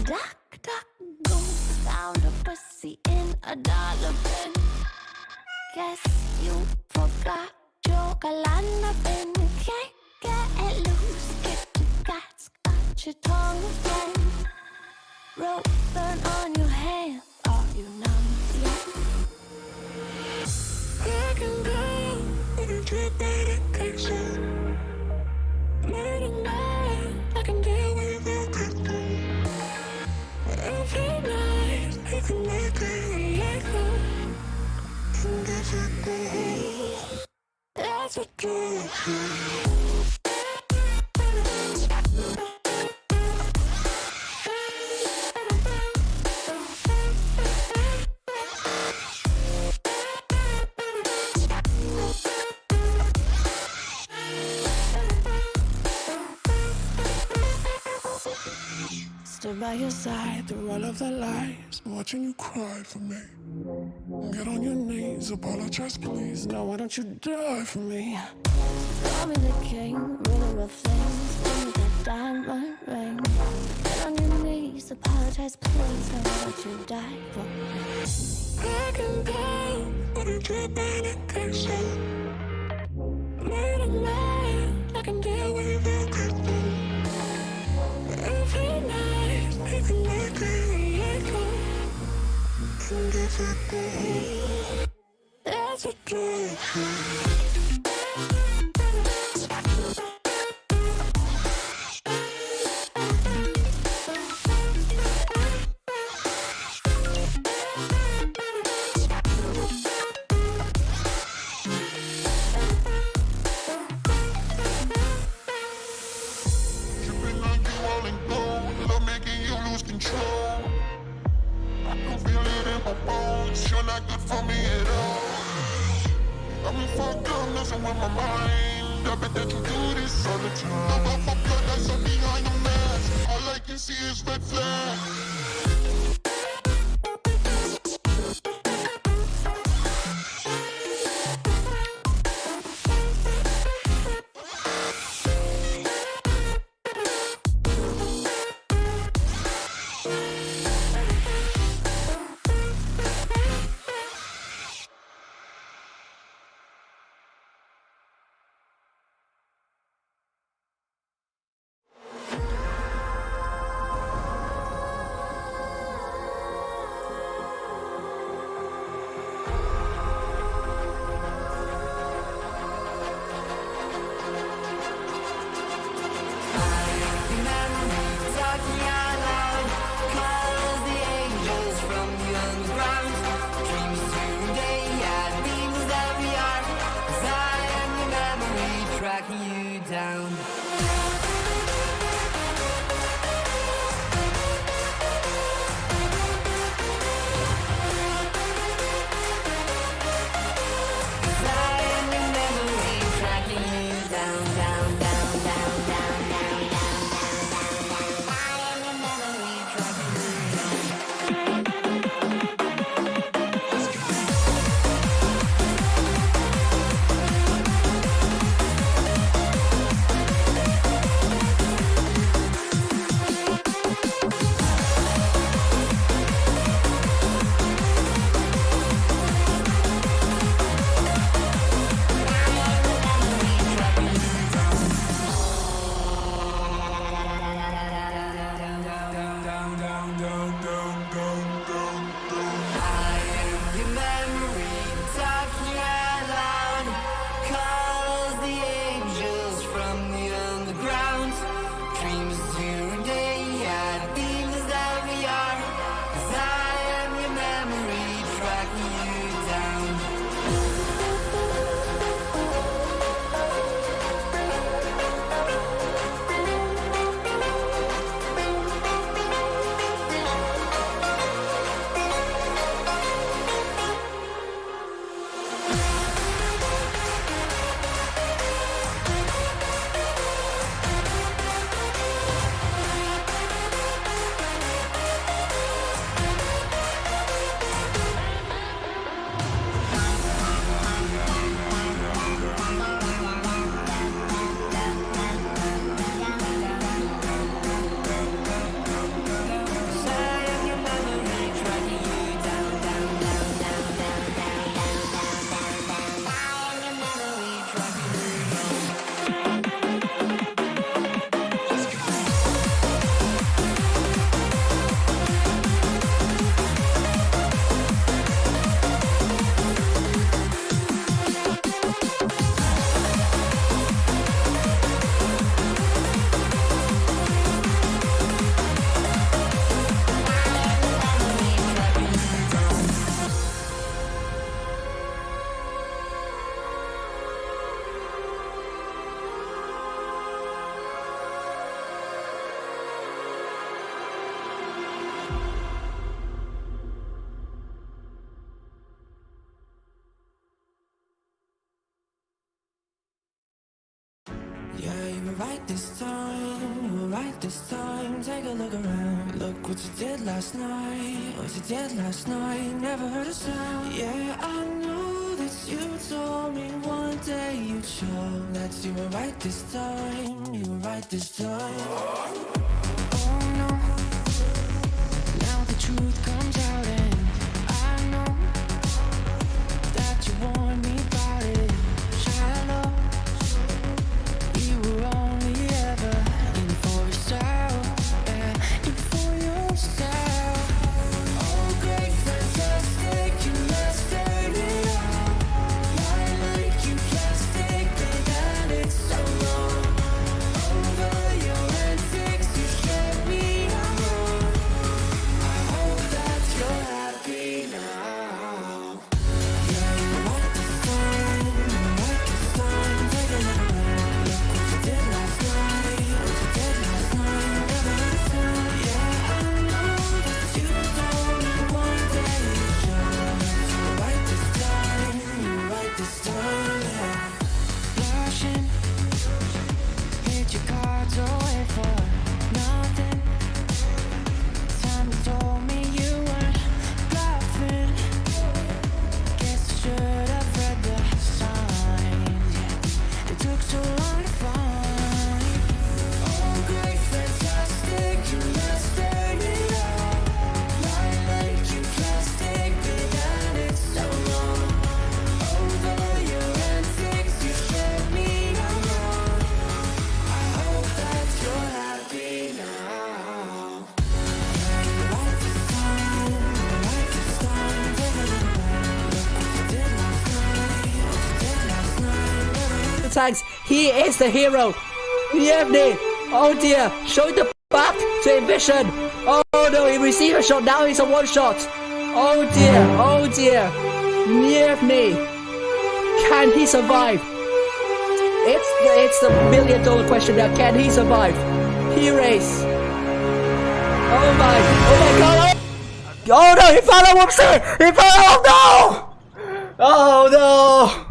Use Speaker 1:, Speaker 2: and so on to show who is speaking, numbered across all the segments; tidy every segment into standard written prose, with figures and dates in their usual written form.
Speaker 1: Duck, duck, goose, found a pussy in a dollar bin. Guess you forgot your galana bin. Can't get loose, get your guts, got your tongue again. Rope burn on your hand, are you numb yet? I can go, but it's your medication. Murder man, I can deal with it. Every night, I can make it like her. And that's what they, that's what they. Stood by your side through all of the lies, watching you cry for me. Get on your knees, apologize please. No, why don't you die for me? Call me the king, ruler of things. Give me that diamond ring. Get on your knees, apologize please. No, why don't you die for me? I can go, but it's your medication. Murder man, I can deal with it. Every night, I can make it like her. And that's what they, that's what they. you were right this time, you were right this time. Take a look around, look what you did last night, what you did last night. Never heard a sound. Yeah, I know that you told me one day you'd show that you were right this time, you were right this time. Oh no, now the truth comes out and I know that you warned me about it. Shallow, you were only ever in for yourself, yeah, in for yourself. Oh great, fantastic, you mastered it all. Lie like you plastic, babe, and it's so long. Over your antics, you showed me I'm wrong. I hope that you're happy now. Yeah, you were right this time, you were right this time. Take a look around, look what you did last night, what you did last night. Never heard a sound. Yeah, I know that you told me one day you'd show that you were right this time, you were right this time. Yeah. Blushing, hit your cards away for nothing. Time you told me you weren't bluffing. Guess I should have read the signs. Yeah, it took so long to find. Oh great, fantastic, you mastered it all. Lie like you plastic, babe, and it's so long. Over your antics, you showed me I'm wrong. I hope that you're happy now. Yeah, you were right this time, you were right this time. Take a look around, look what you did last night, what you did last night. Never
Speaker 2: The tags. He is the hero. Yevney. Oh dear. Showing the back to Ambition. Oh no, he received a shot. Now he's a one shot. Oh dear. Oh dear. Yevney. Can he survive? It's the $1 million question now. Can he survive? He race. Oh my god. Oh no, he fell out. Whoopsie. He fell out. No. Oh no.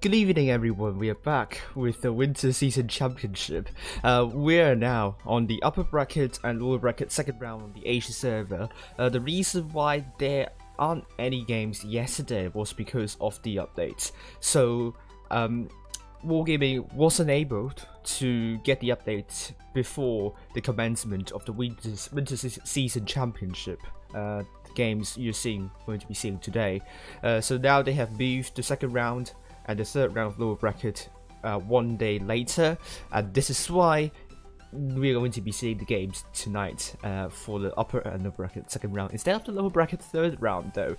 Speaker 2: Good evening everyone, we are back with the Winter Season Championship. We are now on the upper bracket and lower bracket second round on the Asia server. The reason why there aren't any games yesterday was because of the updates. So, Wargaming wasn't able to get the update before the commencement of the Winter Season Championship. The games going to be seeing today. So now they have moved the second round and the third round of lower bracket one day later, and this is why we're going to be seeing the games tonight for the upper and lower bracket second round instead of the lower bracket third round though.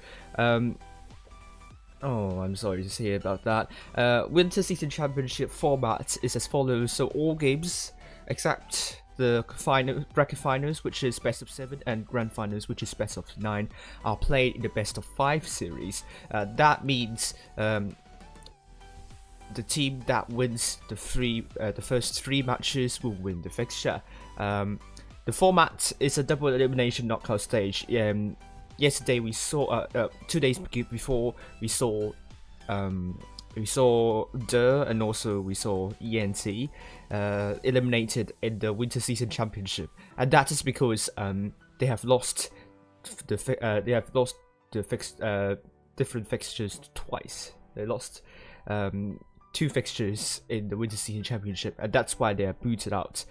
Speaker 2: Oh, I'm sorry to hear about that. Winter Season Championship format is as follows, so all games except the bracket finals, which is best of 7, and grand finals, which is best of 9, are played in the best of 5 series. That means the team that wins the first 3 matches will win the fixture. The format is a double elimination knockout stage. Yesterday we saw 2 days before we saw Der and also we saw ENT eliminated in the Winter Season Championship, and that is because they have lost different fixtures twice. They lost 2 fixtures in the Winter Season Championship, and that's why they are booted out.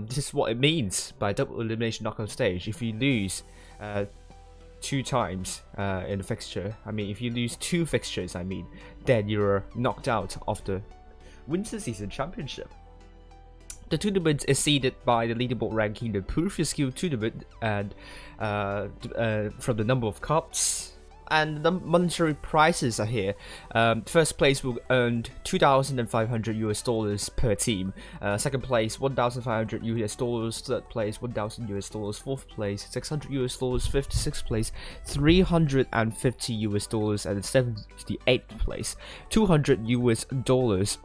Speaker 2: This is what it means by double elimination knockout stage. If you lose 2 times in the fixture, if you lose 2 fixtures, then you're knocked out of the Winter Season Championship. The tournament is seeded by the leaderboard ranking, the Proof Your Skill tournament, and from the number of cups. And the monetary prizes are here. First place will earn $2,500 per team. Second place $1,500. Third place $1,000. Fourth place $600. Fifth, sixth place $350, and 78th place $200.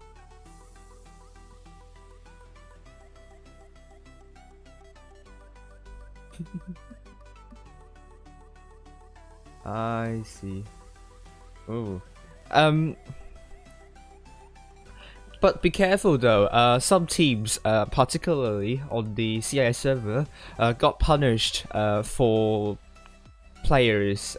Speaker 2: I see. Oh. But be careful though, some teams, particularly on the CIS server, got punished for players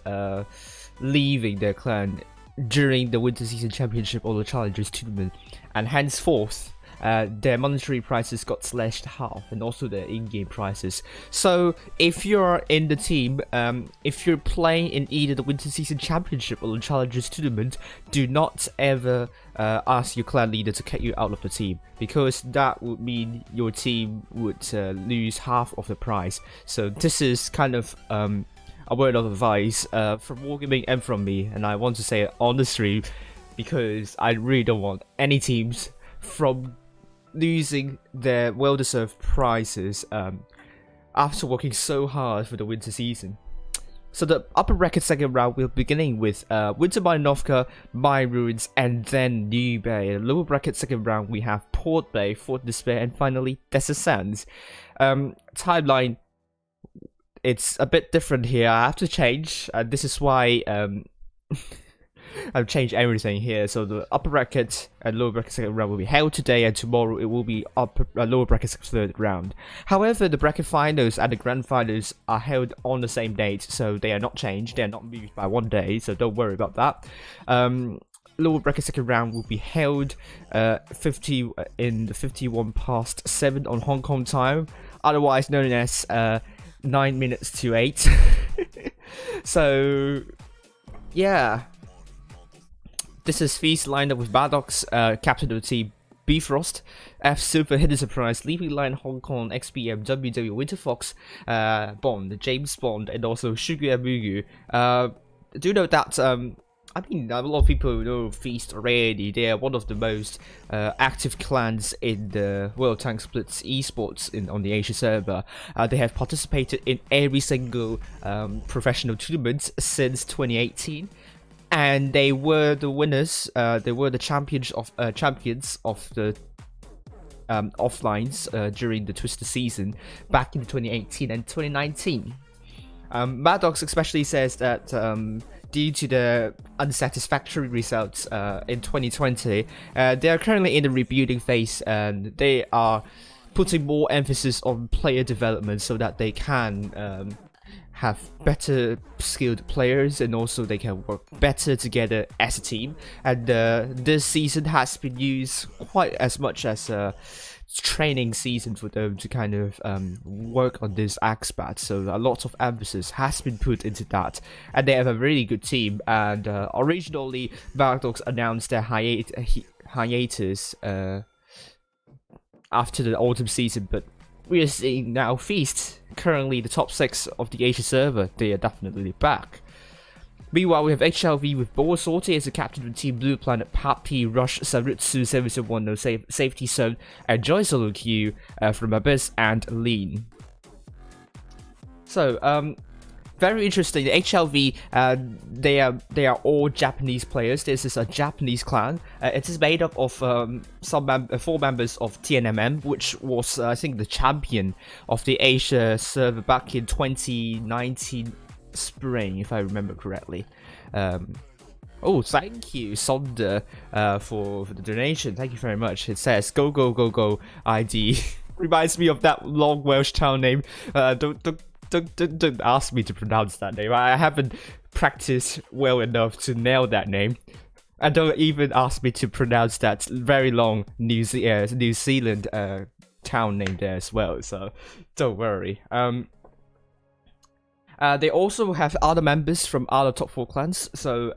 Speaker 2: leaving their clan during the Winter Season Championship or the Challengers Tournament, and henceforth their monetary prices got slashed half, and also their in-game prices. So if you're in the team, if you're playing in either the Winter Season Championship or the Challengers Tournament, do not ever ask your clan leader to kick you out of the team, because that would mean your team would lose half of the prize. So this is kind of a word of advice from Wargaming and from me, and I want to say it on the stream because I really don't want any teams from losing their well-deserved prizes after working so hard for the winter season. So the upper bracket second round, we're beginning with Winter Marinovka, Mine Ruins, and then New Bay. The lower bracket second round, we have Port Bay, Fort Despair, and finally Desert Sands. Timeline, it's a bit different here. I have to change. This is why I've changed everything here. So the upper bracket and lower bracket second round will be held today, and tomorrow it will be lower bracket third round. However, the bracket finals and the grand finals are held on the same date, so they are not changed. They are not moved by 1 day, so don't worry about that. Lower bracket second round will be held in the 51 past 7 on Hong Kong time, otherwise known as 9 minutes to 8. So yeah. This is Feast lined up with Maddox, captain of the team, Bifrost, F Super Hidden Surprise, Leaping Lion Hong Kong, XPM, WW Winter Fox, Bond, James Bond, and also Shugu Mugu. Do note that I mean, a lot of people know Feast already. They are one of the most active clans in the World Tanks Blitz esports on the Asia server. They have participated in every single professional tournament since 2018. And they were the winners. They were the champions of the offlines during the Twister season back in 2018 and 2019. Maddox especially says that due to the unsatisfactory results in 2020, they are currently in the rebuilding phase, and they are putting more emphasis on player development so that they can have better skilled players, and also they can work better together as a team. And this season has been used quite as much as a training season for them to kind of work on this aspect. So a lot of emphasis has been put into that, and they have a really good team. And originally Bardox announced their hiatus after the autumn season, but we are seeing now Feast, currently the top 6 of the Asia server. They are definitely back. Meanwhile, we have HLV with Boa Sorte as the captain of Team Blue Planet, Papi, Rush, Sarutsu, 710 Safety Zone, and Joy Solo Q from Abyss and Lean. So, very interesting. The HLV, they are all Japanese players. This is a Japanese clan. It is made up of 4 members of TNMM, which was I think the champion of the Asia server back in 2019 spring, if I remember correctly. Oh, thank you, Sonder, for the donation. Thank you very much. It says go go go go ID. Reminds me of that long Welsh town name. Don't ask me to pronounce that name. I haven't practiced well enough to nail that name. And don't even ask me to pronounce that very long New Zealand town name there as well. So don't worry. They also have other members from other top 4 clans. So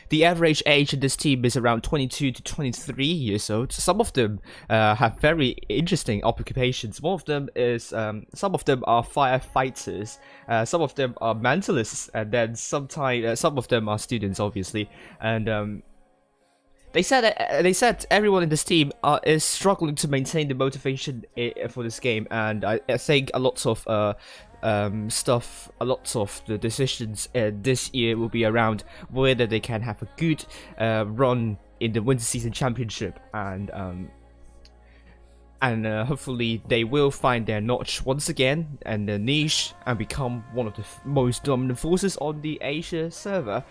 Speaker 2: the average age in this team is around 22 to 23 years old. Some of them have very interesting occupations. One of them is some of them are firefighters, some of them are mentalists, and then sometimes some of them are students, obviously. And they said everyone in this team is struggling to maintain the motivation for this game, and I think a lot of the decisions this year will be around whether they can have a good run in the Winter Season Championship, and hopefully they will find their notch once again and their niche and become one of the most dominant forces on the Asia server.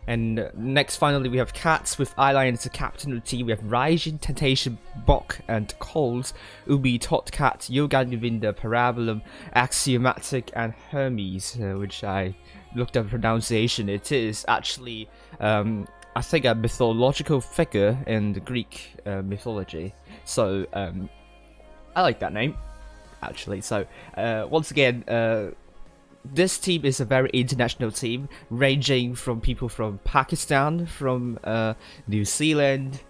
Speaker 2: And next, finally, we have Cats with Eyeliner as the captain of the team. We have Raijin, Temptation, Bok, and Coles, Ubi, Totcat, Yoga Nuvinda, Parabolum, Axiomatic, and Hermes, which I looked up pronunciation. It is actually, I think, a mythological figure in the Greek mythology. So, I like that name, actually. So, once again, this team is a very international team, ranging from people from Pakistan, from New Zealand,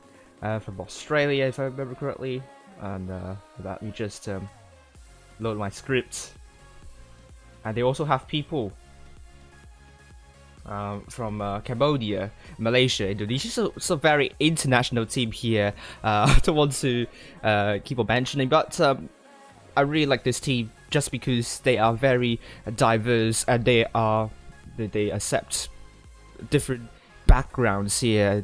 Speaker 2: from Australia, if I remember correctly. And let me just load my script. And they also have people from Cambodia, Malaysia, Indonesia. So it's a very international team here. I don't want to keep on mentioning, but I really like this team just because they are very diverse and they accept different backgrounds here.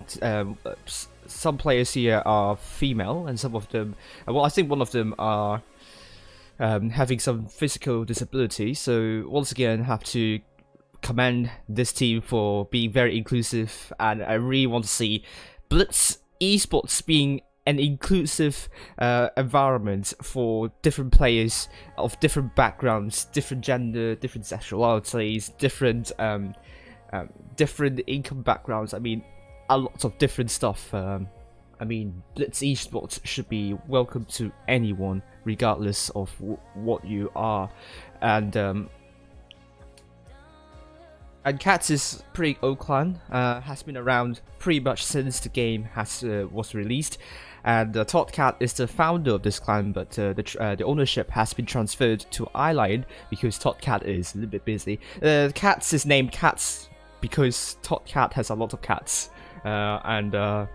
Speaker 2: Some players here are female, and some of them, well, I think one of them are having some physical disability. So once again, have to commend this team for being very inclusive, and I really want to see Blitz esports being an inclusive environment for different players of different backgrounds, different gender, different sexualities, different different income backgrounds. I mean, a lot of different stuff. I mean, Blitz esports should be welcome to anyone, regardless of what you are, and Cats is pretty old clan, has been around pretty much since the game was released, and Totcat is the founder of this clan, but the ownership has been transferred to Eyelion because Totcat is a little bit busy. Cats is named Cats because Totcat has a lot of cats, and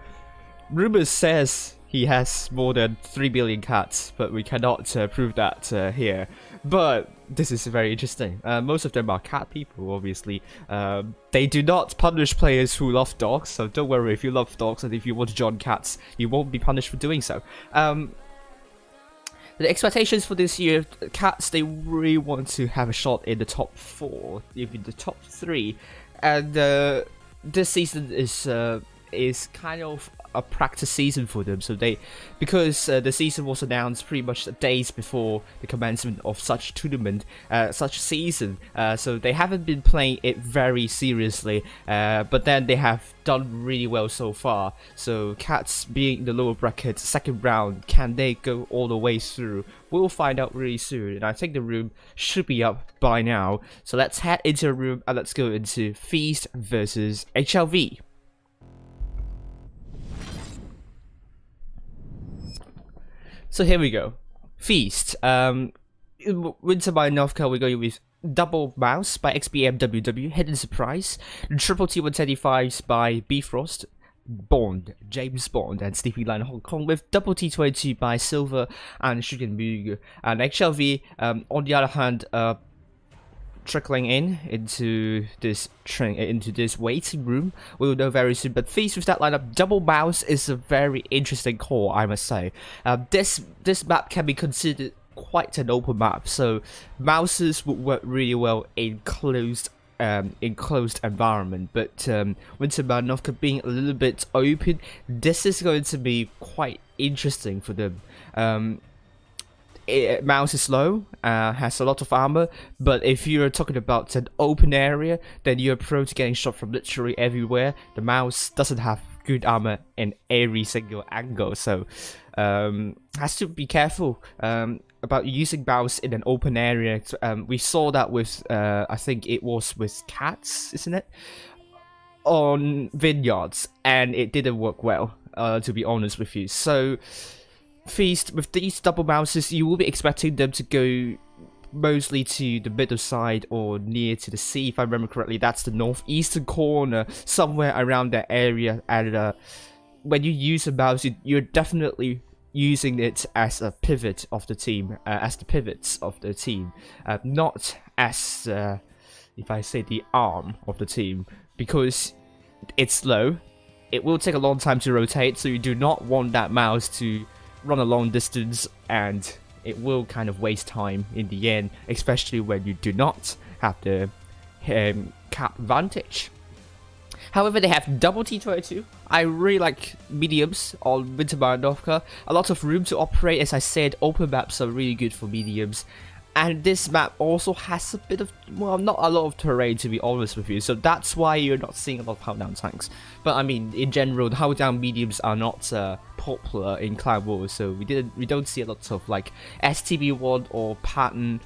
Speaker 2: rumors says he has more than 3 billion cats, but we cannot prove that here. But this is very interesting. Most of them are cat people, obviously. They do not punish players who love dogs, so don't worry if you love dogs and if you want to join cats, you won't be punished for doing so. The expectations for this year, Cats, they really want to have a shot in the top 4, even the top 3. And this season is kind of a practice season for them, so because the season was announced pretty much days before the commencement of such tournament, such season, so they haven't been playing it very seriously, but then they have done really well so far. So Cats being in the lower bracket, second round, can they go all the way through? We'll find out really soon, and I think the room should be up by now. So let's head into the room and let's go into Feast versus HLV. So here we go. Feast. Winter by Northcote, we're going with Double Mouse by XBMWW, Hidden Surprise, Triple T135s by Bifrost, Bond, James Bond, and Sleepy Line Hong Kong, with Double T22 by Silver and Shugenmugu, and HLV, on the other hand, trickling into this waiting room. We'll know very soon. But Feast with that lineup, Double Mouse is a very interesting call, I must say. This map can be considered quite an open map, so mouses would work really well in closed environment. But Winter by Northcote being a little bit open, this is going to be quite interesting for them. Mouse is low, has a lot of armor, but if you're talking about an open area, then you're prone to getting shot from literally everywhere. The mouse doesn't have good armor in every single angle, so has to be careful about using mouse in an open area. We saw that with, I think it was with Cats, isn't it? On Vineyards, and it didn't work well, to be honest with you. So Feast, with these double mouses, you will be expecting them to go mostly to the middle side or near to the sea. If I remember correctly, that's the northeastern corner, somewhere around that area. And when you use a mouse, you're definitely using it as a pivot of the team, as the pivots of the team, not as, if I say, the arm of the team, because it's slow. It will take a long time to rotate, so you do not want that mouse to run a long distance, and it will kind of waste time in the end, especially when you do not have the cap advantage. However, they have double T22. I really like mediums on Winter Maranovka. A lot of room to operate. As I said, open maps are really good for mediums. And this map also has a bit of, well, not a lot of terrain, to be honest with you. So that's why you're not seeing a lot of held-down tanks. But I mean, in general, the held-down mediums are not popular in Clan Wars. So we don't see a lot of like STB1 or Pattern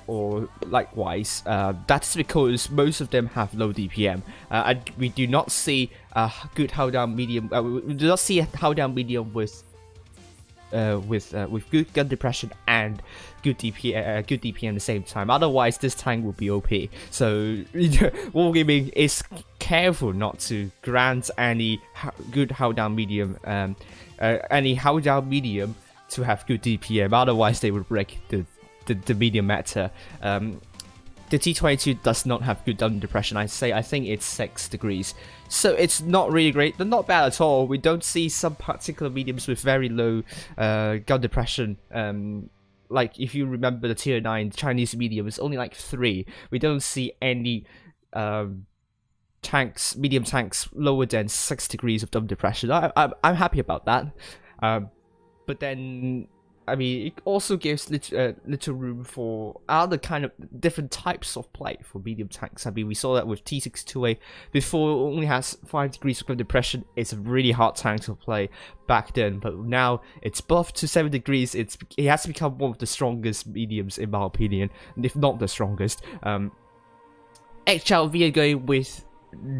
Speaker 2: or likewise. That's because most of them have low DPM. And we do not see a good held-down medium. We do not see a held-down medium with good gun depression and good DPM at the same time. Otherwise, this tank will be OP. So Wargaming is careful not to grant any good held-down medium, any held-down medium to have good DPM. Otherwise, they will break the medium meta. The T22 does not have good gun depression. I think it's 6 degrees. So it's not really great, but not bad at all. We don't see some particular mediums with very low gun depression. Like if you remember the tier 9 Chinese medium, it's only like 3. We don't see any medium tanks lower than 6 degrees of gun depression. I'm happy about that. But then, I mean, it also gives little room for other kind of different types of play for medium tanks. I mean, we saw that with T628 before. It only has 5 degrees of depression. It's a really hard tank to play back then, but now it's buffed to 7 degrees. It has become one of the strongest mediums in my opinion, if not the strongest. HLV are going with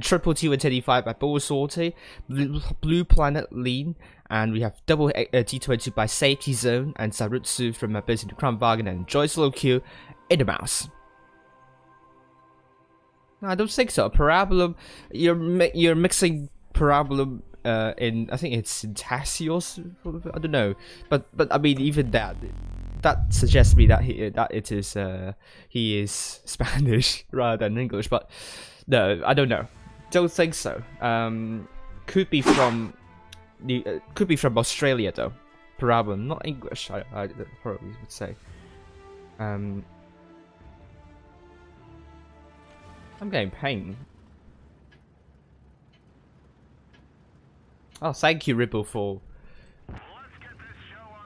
Speaker 2: triple T125 by Boa Sorte, Blue Planet Lean, and we have double T22 by Safety Zone and Sarutsu from Blitz into Crown Bargain and Joy Solo Q in the mouse. No, I don't think so. Parabolum, you're mixing Parabolum in, I think it's in Tassios, I don't know, but I mean even that suggests me that he is Spanish rather than English, but no, I don't know. Don't think so. Could be from Australia though. Parabolum, not English. I probably would say. I'm getting pain. Oh, thank you, Ripple, for.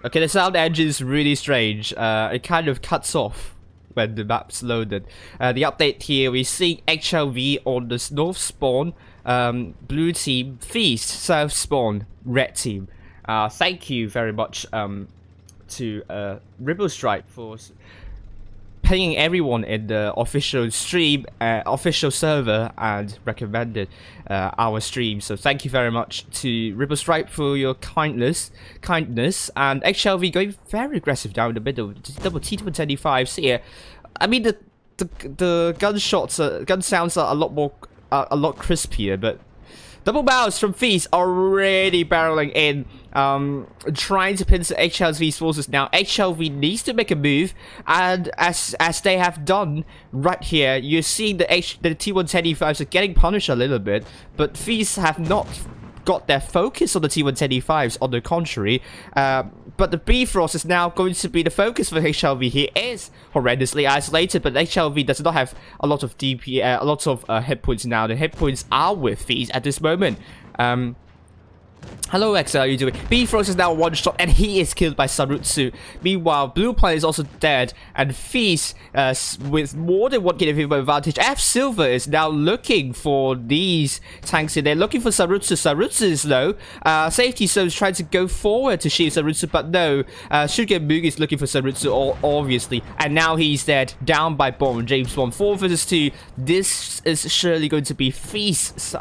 Speaker 2: Okay, the sound engine is really strange. It kind of cuts off when the map's loaded. The update here, we see HLV on the north spawn, blue team, Feast, south spawn, red team. Thank you very much to Ripple Strike for pinging everyone in the official stream, official server, and recommended our stream. So thank you very much to Ripple Stripe for your kindness, and HLV going very aggressive down the middle. Double T125s here. I mean the gun sounds are a lot crispier, but double barrels from Feast already barreling in, trying to pinch HLV's forces now. HLV needs to make a move, and as they have done right here, you're seeing the T125s are getting punished a little bit, but Feast have not got their focus on the T125s, on the contrary. But the Bifrost is now going to be the focus for HLV. He is horrendously isolated, but HLV does not have a lot of DP, a lot of hit points now. The hit points are with Feast at this moment. Hello X, how are you doing? Bifrost is now one shot and he is killed by Sarutsu. Meanwhile, Blue Planet is also dead, and Feast with more than one kill advantage. F Silver is now looking for these tanks here. They're looking for Sarutsu. Sarutsu is low. Safety Zone is trying to go forward to shield Sarutsu, but no. Shugen Mugi is looking for Sarutsu, obviously, and now he's dead, down by Bomb. James Bond, 4 versus 2. This is surely going to be Feast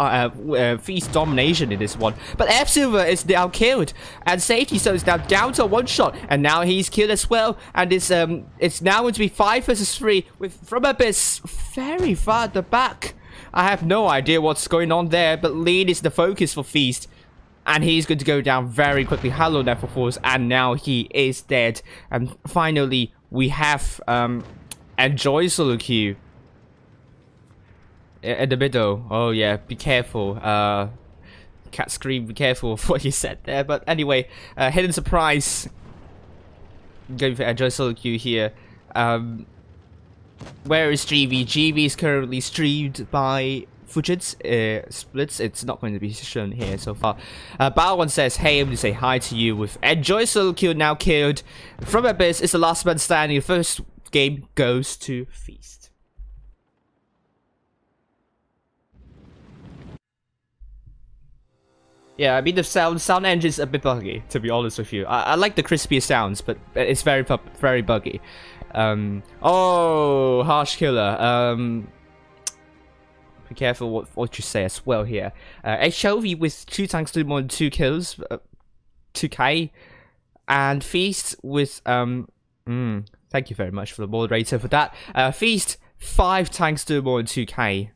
Speaker 2: domination in this one. But F Silver is now killed, and Safety Zone is now down to one shot, and now he's killed as well. And it's now going to be 5 versus 3 with From Abyss very far at the back. I have no idea what's going on there, but Lean is the focus for Feast, and he's going to go down very quickly. Hello Nether Force, and now he is dead. And finally we have Enjoy Solo Q in the middle. Oh yeah, be careful. Cat Scream, be careful of what you said there. But anyway, Hidden Surprise going for Enjoy Solo Q here. Where is GV? GV is currently streamed by Fujit's splits, it's not going to be shown here so far. Bao1 says, hey, I'm going to say hi to you with Enjoy Solo Kill now killed. From Abyss, it's the last man standing. The first game goes to Feast. Yeah, I mean the sound engine's a bit buggy, to be honest with you. I like the crispier sounds, but it's very buggy. Oh, harsh killer. Be careful what you say as well here. ARWV with 2 tanks doing more than 2 kills, 2k, and Feast with thank you very much for the moderator for that. Feast 5 tanks doing more than 2k.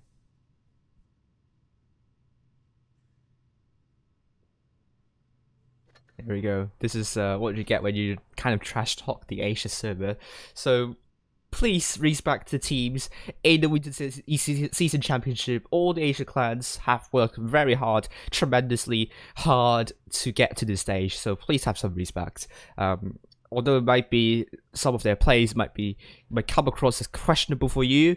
Speaker 2: There we go. This is what you get when you kind of trash talk the Asia server. So please respect the teams in the Winter Season Championship. All the Asia clans have worked very hard, tremendously hard to get to this stage. So please have some respect. Although it might be some of their plays might come across as questionable for you,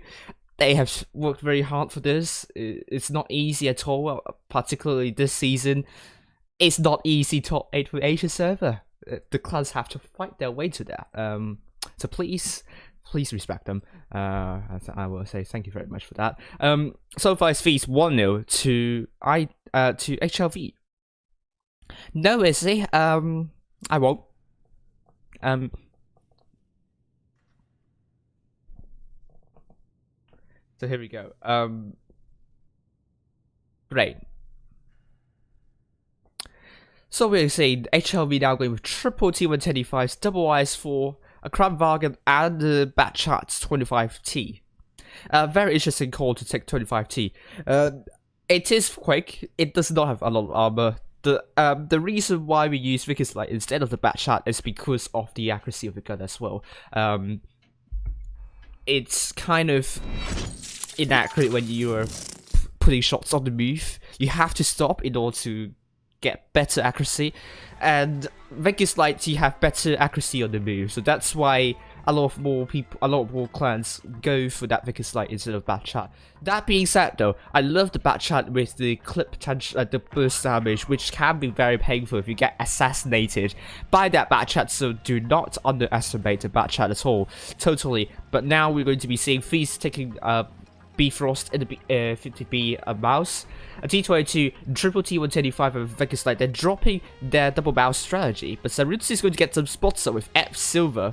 Speaker 2: they have worked very hard for this. It's not easy at all, particularly this season. It's not easy top 8 for Asia server. The clans have to fight their way to that. So please respect them. I will say thank you very much for that. So far it's Feast 1-0 to ARWV. No, is he? I won't. So here we go. Great. So we're seeing ARWV now going with triple T125s, double IS4, a Kramwagen, and the Batchat 25T. Very interesting call to take 25T. It is quick. It does not have a lot of armor. The reason why we use Vickers Light instead of the Batchat is because of the accuracy of the gun as well. It's kind of inaccurate when you are putting shots on the move. You have to stop in order to get better accuracy, and Vickers Light you have better accuracy on the move, so that's why a lot more clans go for that Vickers Light instead of Batchat. That being said though, I love the Batchat with the clip potential, the burst damage, which can be very painful if you get assassinated by that Batchat, so do not underestimate the Batchat at all, totally. But now we're going to be seeing Feast taking Bifrost in the 50B mouse, a T22, triple T125 and Vickers Light. They're dropping their double mouse strategy, but Sarutsu is going to get some spots up with F Silver.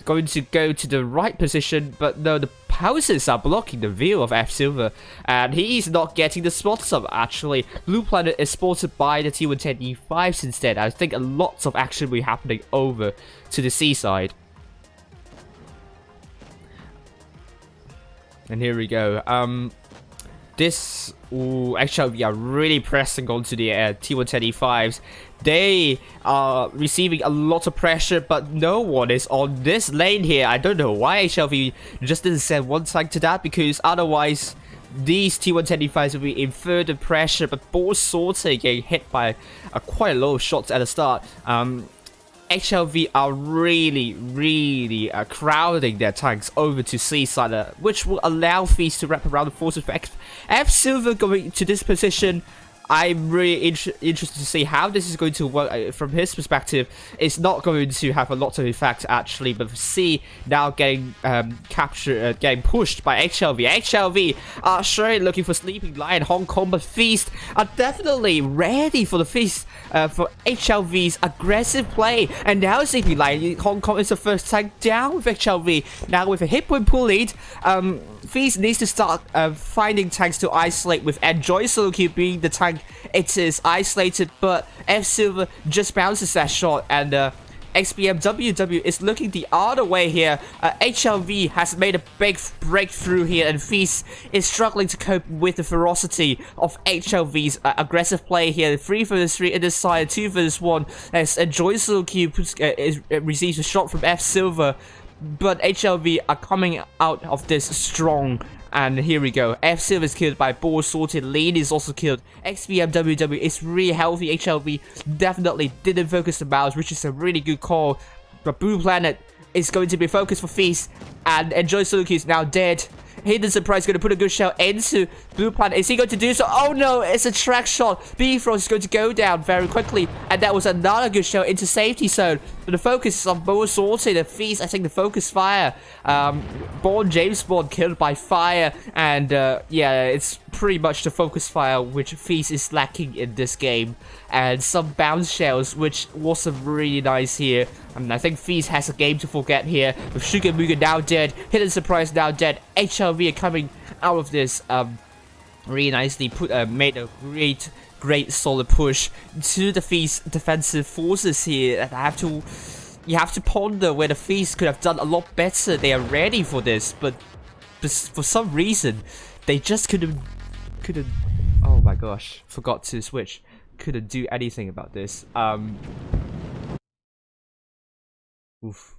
Speaker 2: Going to go to the right position, but no, the houses are blocking the view of F Silver, and he's not getting the spots up actually. Blue Planet is spotted by the T125s instead. I think a lot of action will be happening over to the seaside. And here we go. Actually, we are really pressing onto the T125s. They are receiving a lot of pressure, but no one is on this lane here. I don't know why ARWV just didn't send one tank to that, because otherwise these T125s will be in further pressure. But Ball Sorter getting hit by quite a lot of shots at the start. ARWV are really crowding their tanks over to Seaside, which will allow Feast to wrap around the forces for F Silver going to this position. I'm really interested to see how this is going to work from his perspective. It's not going to have a lot of effect actually, but C now getting captured, getting pushed by ARWV. ARWV are surely looking for Sleeping Lion Hong Kong, but Feast are definitely ready for the Feast for ARWV's aggressive play. And now Sleeping Lion Hong Kong is the first tank down with ARWV. Now with a hit point pull lead, Feast needs to start finding tanks to isolate, with Enjoy Solo Kill being the tank it is isolated, but F Silver just bounces that shot, and XBMWW is looking the other way here. ARWV has made a big breakthrough here, and Feast is struggling to cope with the ferocity of ARWV's aggressive play here. 3 vs 3 in this side, 2 vs 1 as Enjoy Solo Kill receives a shot from F Silver, but ARWV are coming out of this strong. And here we go. F Silver is killed by Ball Sorted. Lane is also killed. XBMWW is really healthy. ARWV definitely didn't focus the mouse, which is a really good call. But Blue Planet is going to be focused for Feast. And Enjoy Solo Kill is now dead.
Speaker 3: Hidden Surprise going to put a good shell into Blue Planet. Is he going to do so? Oh no, it's a track shot. Bifrost is going to go down very quickly. And that was another good shell into safety zone. But the focus is on Monstercat. The Feast, I think the focus fire. James Bond killed by fire. And yeah, it's pretty much the focus fire which Feast is lacking in this game. And some bounce shells, which was really nice here. And I think Feast has a game to forget here. With Sugar Muga now dead, Hidden Surprise now dead. HLV are coming out of this really nicely. Made a great solid push to the Feast defensive forces here. And you have to ponder where the Feast could have done a lot better. They are ready for this, but for some reason they just couldn't. Oh my gosh, forgot to switch. Couldn't do anything about this. Oof.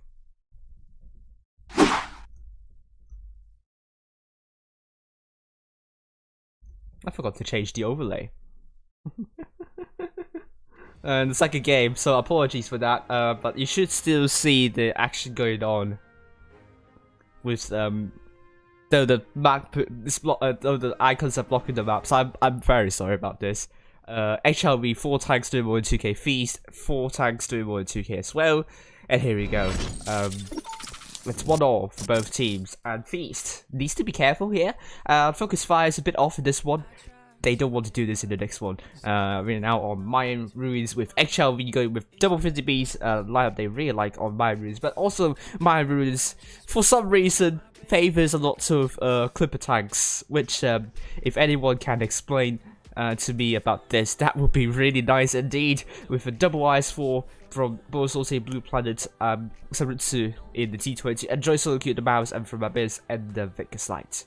Speaker 3: I forgot to change the overlay. And it's like a game, so apologies for that. But you should still see the action going on. With though the map, though the icons are blocking the map, so I'm very sorry about this. HLV 4 tanks doing more than 2k, Feast 4 tanks doing more than 2k as well. And here we go. It's 1-all for both teams. And Feast needs to be careful here. Focus fire is a bit off in this one. They don't want to do this in the next one. We're now on Mayan Ruins with HLV going with double 50Bs lineup they really like on Mayan Ruins. But also Mayan Ruins, for some reason, favors a lot of Clipper tanks. Which, if anyone can explain to me about this, that would be really nice indeed. With a double IS-4 from Monstercat Blue Planet, Saritsu in the T20, Enjoy Solo Q the Mouse, and from Abyss and the Vicus Light.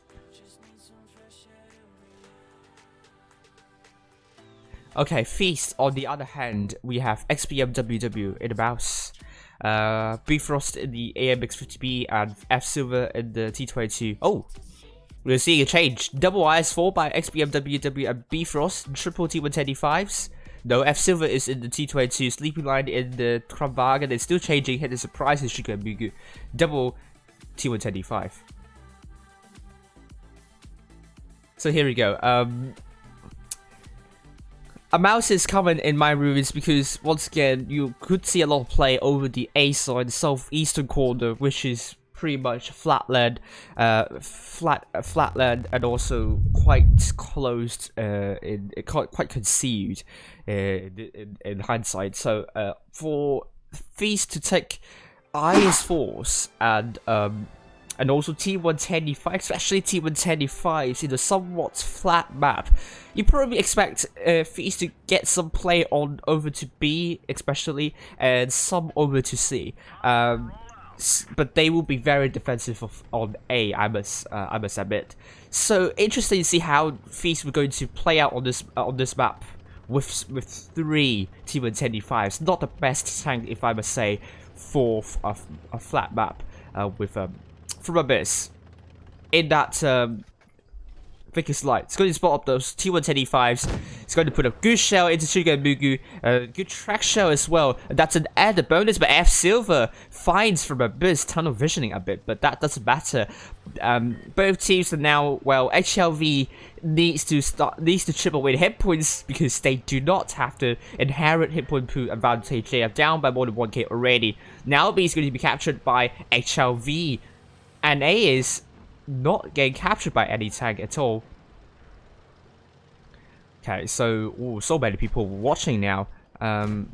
Speaker 3: Okay, Feast on the other hand, we have XPMWW in the Mouse, Bifrost in the AMX50B, and F Silver in the T22. Oh! We're seeing a change. Double IS-4 by XPMWW and Bifrost, triple T110D5s. No, F Silver is in the T22, Sleeping Line in the Kramwagen, it's still changing, Hidden Surprise in Sugar and Mugu. Double T110D5. So here we go. A mouse is common in my ruins because, once again, you could see a lot of play over the A side, the southeastern corner, which is pretty much flatland, flatland, and also quite closed, quite concealed in hindsight. So for Feast to take IS-4s and also T110D5, especially T110D5s in a somewhat flat map, you probably expect Feast to get some play on over to B, especially, and some over to C. But they will be very defensive on A, I must admit. So interesting to see how Feast were going to play out on this map with 3 T110D5s. Not the best tank, if I must say, for a flat map with from Abyss in that Vicus Light. It's going to spot up those T110D5s. It's going to put a good shell into Sugar and Mugu. Good track shell as well. And that's an added bonus, but F Silver finds from Abyss tunnel visioning a bit, but that doesn't matter. Both teams are now, well, HLV needs to chip away the hit points because they do not have the inherent hit point pool advantage. They are down by more than 1k already. Now B is going to be captured by HLV, and A is not getting captured by any tank at all. Okay, so so many people watching now. I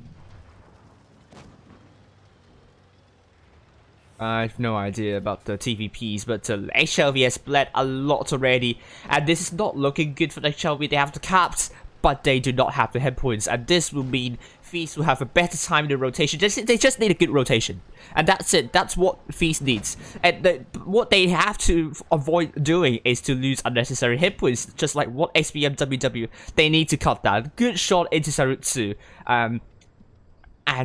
Speaker 3: have no idea about the TVPs, but HLV has bled a lot already, and this is not looking good for the HLV. They have the caps, but they do not have the hit points, and this will mean Feast will have a better time in the rotation. They just need a good rotation, and that's it. That's what Feast needs, and what they have to avoid doing is to lose unnecessary hit points, just like what XPMWW. They need to cut that. Good shot into Sarutsu, and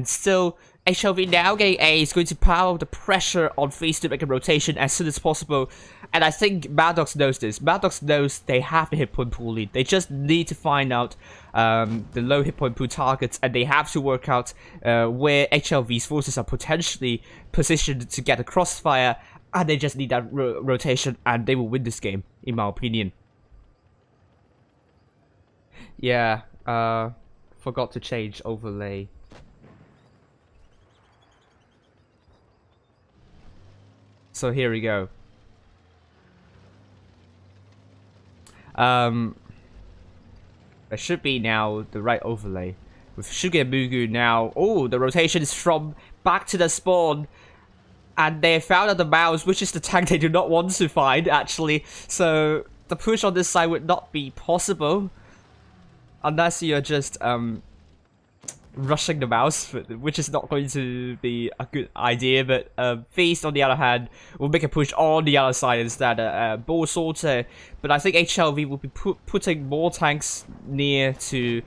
Speaker 3: still HLV now getting A is going to pile the pressure on Feast to make a rotation as soon as possible. And I think Maddox knows this. Maddox knows they have the hit point pool lead. They just need to find out the low hit point pool targets, and they have to work out where HLV's forces are potentially positioned to get a crossfire And they just need that rotation, and they will win this game, in my opinion. Yeah, forgot to change overlay. So here we go. There should be now the right overlay. With Sugar and Mugu now. Oh, the rotation is from back to the spawn. And they found out the mouse, which is the tank they do not want to find, actually. So the push on this side would not be possible. Unless you're just, rushing the mouse, which is not going to be a good idea. But Feast, on the other hand, will make a push on the other side instead. Bull Sorter, but I think HLV will be putting more tanks near to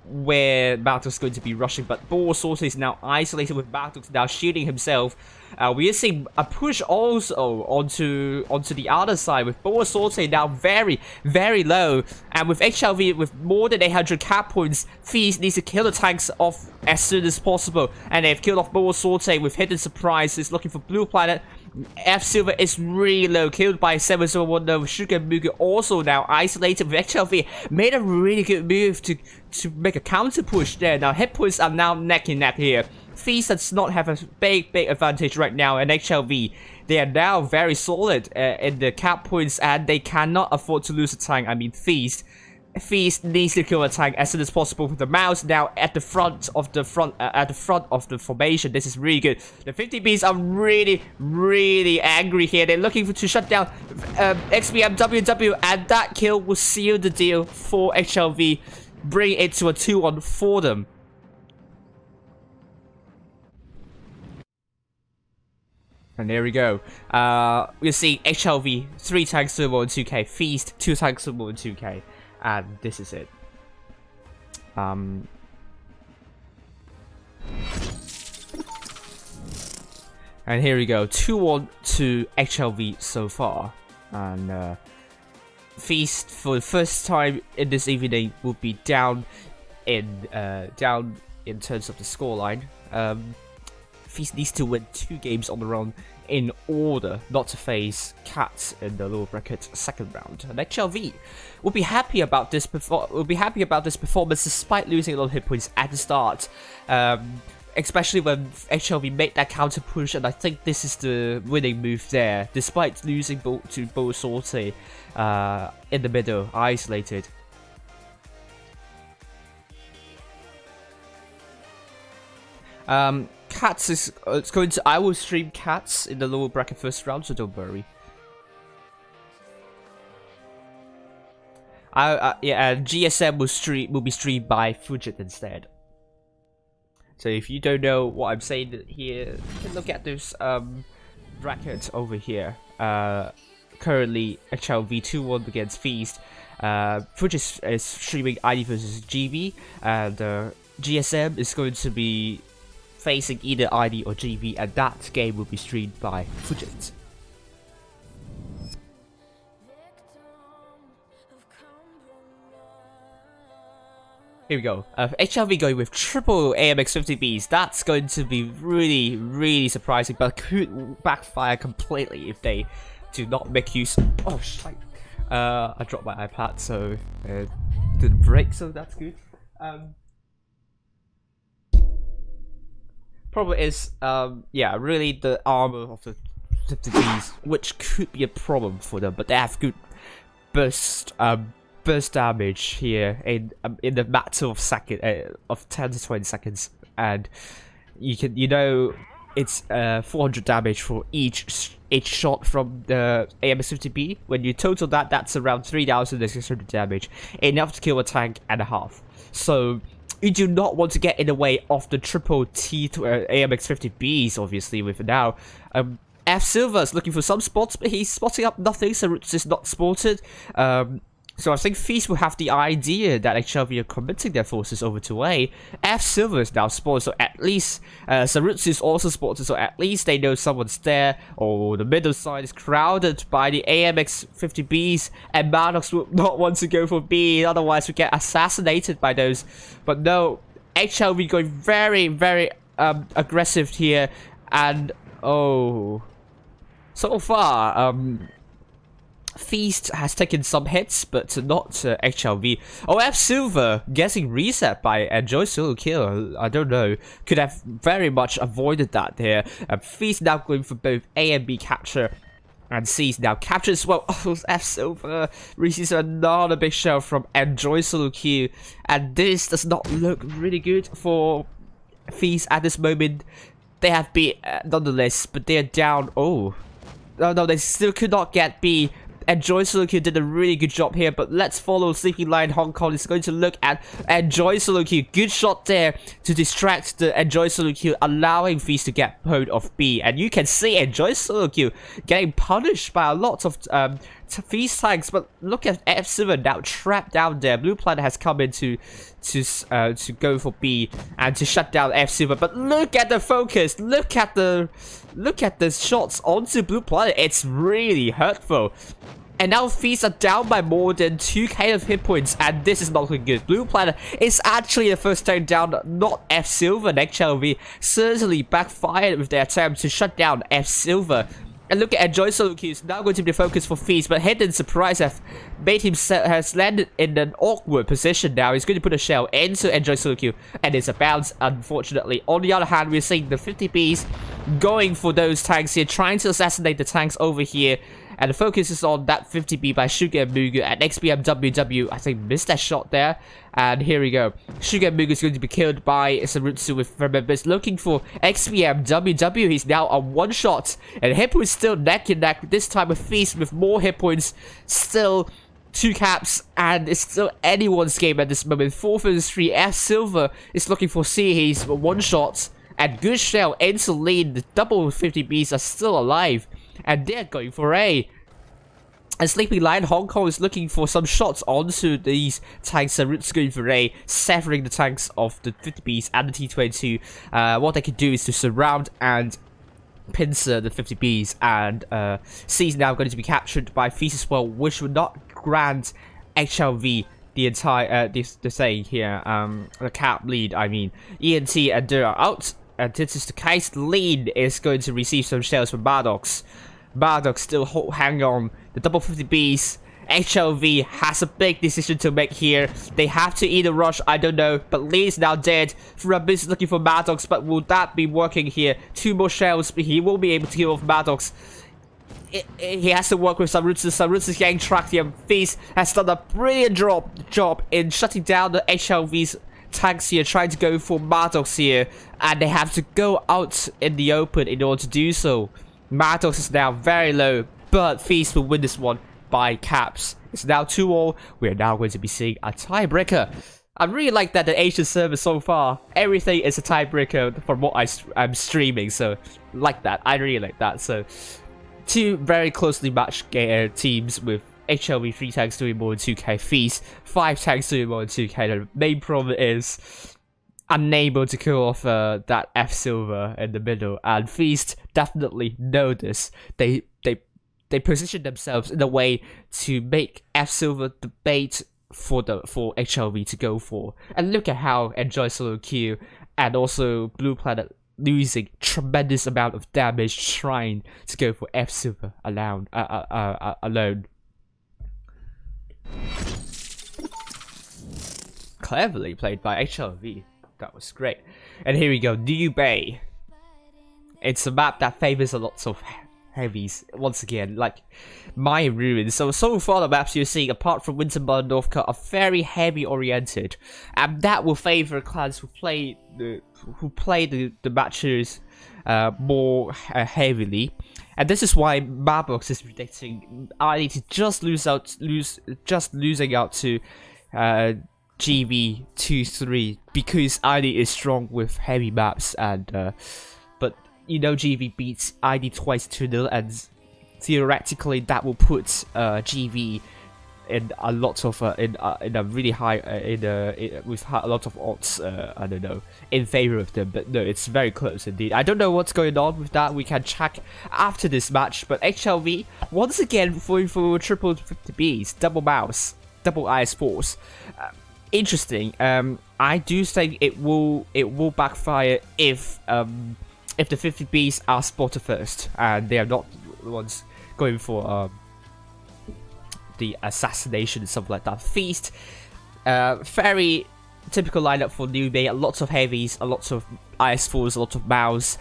Speaker 3: where Malto's going to be rushing. But Bull Sorter is now isolated with Malto now shielding himself. We are seeing a push also onto the other side with Bull Sorter now very, very low. And with HLV with more than 800 cap points, Feast needs to kill the tanks off as soon as possible. And they've killed off Bull Sorter with Hidden Surprise. Is looking for Blue Planet. F Silver is really low, killed by 701. Sugar Mugu also now isolated with HLV. Made a really good move to make a counter push there. Now hit points are now neck and neck here. Feast does not have a big advantage right now, and HLV, they are now very solid in the cap points, and they cannot afford to lose a tank. I mean, Feast needs to kill a tank as soon as possible with the mouse now at the front of the formation. This is really good. The 50Bs are really, really angry here. They're looking to shut down XBM WW, and that kill will seal the deal for HLV, bring it to a 2-1 for them. And there we go. We'll see HLV 3 tanks turbo and 2k, Feast 2 tanks turbo and 2k. And this is it. And here we go, 2-1 to HLV so far. And Feast for the first time in this evening will be down in terms of the scoreline. Feast needs to win 2 games on the run in order not to face Cats in the lower bracket second round. And HLV will be happy about this. Performance despite losing a lot of hit points at the start. Especially when HLV made that counter push, and I think this is the winning move there, despite losing to Bull Sorter in the middle, isolated. Cats is it's going to. I will stream Cats in the lower bracket first round, so don't worry. Yeah, and GSM will be streamed by Fujit instead. So if you don't know what I'm saying here, you can look at this bracket over here. Currently HLV 2-1 against Feast. Fujit is streaming ID versus GB, and GSM is going to be facing either ID or GB, and that game will be streamed by Fujit. Here we go. HLV going with triple AMX 50Bs. That's going to be really, really surprising, but could backfire completely if they do not make use. Oh shit! I dropped my iPad, so didn't break, so that's good. Problem is, yeah, really the armor of the 50Bs, which could be a problem for them, but they have good burst damage here in the matter of of 10 to 20 seconds, and you know it's 400 damage for each shot from the AMX 50B. When you total that, that's around 3,600 damage, enough to kill a tank and a half. So you do not want to get in the way of the triple T to AMX 50Bs, obviously, with now. F Silver's looking for some spots, but he's spotting up nothing, so it's just not spotted. So I think Feast will have the idea that HLV are committing their forces over to A. F Silver is now spotted, so at least Sarutsu is also spotted, so at least they know someone's there. Or the middle side is crowded by the AMX 50Bs, and Manox will not want to go for B, otherwise we get assassinated by those. But no, HLV going very, very aggressive here, and oh, So far, Feast has taken some hits, but not HLV. Oh, F Silver getting reset by Enjoy Solo Kill. I don't know. Could have very much avoided that there. Feast now going for both A and B capture. And C's now captured as well. Oh, F Silver receives another big shell from Enjoy Solo Q. And this does not look really good for Feast at this moment. They have B nonetheless, but they're down. Oh. No, they still could not get B. Enjoy Solo Q did a really good job here, but let's follow Sleepy Lion Hong Kong. Is going to look at Enjoy Solo Q. Good shot there to distract the Enjoy Solo Q, allowing Feast to get hold of B. And you can see Enjoy Solo Q getting punished by a lot of Feast tanks, but look at F Silver now trapped down there. Blue Planet has come in to go for B and to shut down F Silver. But look at the focus. Look at the shots onto Blue Planet. It's really hurtful. And now Feast are down by more than 2k of hit points, and this is not looking good. Blue Planet is actually the first time down, not F Silver. And HLV certainly backfired with their attempt to shut down F Silver. And look at Enjoy Solo Q, is now going to be the focus for Feast, but Hidden Surprise has landed in an awkward position now. He's going to put a shell into Enjoy Solo Q, and it's a bounce, unfortunately. On the other hand, we're seeing the 50Bs going for those tanks here, trying to assassinate the tanks over here. And the focus is on that 50B by Sugar and Mugu, and XBMWW, I think, missed that shot there. And here we go. Sugar and Mugu is going to be killed by Sarutsu with members looking for XBMWW. He's now on one shot, and Hippo is still neck and neck, this time with Feast with more hit points. Still 2 caps, and it's still anyone's game at this moment. 4-3, F Silver is looking for C. He's one shot, and good shell into lead. The double 50Bs are still alive, and they're going for A. And Sleepy Lion Hong Kong is looking for some shots onto these tanks. Roots going for A, severing the tanks of the 50Bs and the T-22. What they can do is to surround and pincer the 50Bs, and C is now going to be captured by Feast as well, which would not grant HLV the entire the saying here, the cap lead. I mean, ENT and Dur are out, and this is the case. Lead is going to receive some shells from Bardox. Bardox still hang on. The double 50Bs. HLV has a big decision to make here. They have to either rush, I don't know, but Lee is now dead. Rubis is looking for Maddox, but will that be working here? 2 more shells, but he won't be able to kill off Maddox. He has to work with Sarutsu. Sarutsu is getting tracked here. Feast has done a brilliant job in shutting down the HLV's tanks here, trying to go for Maddox here, and they have to go out in the open in order to do so. Maddox is now very low, but Feast will win this one by caps. It's now 2-all. We're now going to be seeing a tiebreaker. I really like that the Asian server so far, everything is a tiebreaker from what I'm streaming, so like that. I really like that. So 2 very closely matched teams with HLV 3 tanks doing more than 2k, Feast 5 tanks doing more than 2k. The main problem is unable to kill off that F Silver in the middle, and Feast definitely know this. They position themselves in a way to make F Silver the bait for HLV to go for. And look at how Enjoy Solo Q and also Blue Planet losing tremendous amount of damage trying to go for F Silver alone. Cleverly played by HLV. That was great. And here we go, New Bay. It's a map that favors a lot of heavies, once again, like my ruins. So far the maps you're seeing, apart from Wintermud and Northcutt, are very heavy oriented, and that will favor clans who play the matches more heavily. And this is why Marbox is predicting I need to just losing out to GV 2-3, because ID is strong with heavy maps, and but you know GV beats ID twice 2-0, and theoretically that will put GV in a lot of in a really high with a lot of odds. I don't know, in favor of them, but no, it's very close indeed. I don't know what's going on with that. We can check after this match. But HLV once again going for triple 50Bs, double mouse, double IS force. Interesting. I do think it will backfire if the 50Bs are spotted first, and they are not ones going for the assassination and stuff like that. Feast, very typical lineup for New May. Lots of heavies, a lot of IS4s, a lot of Maus,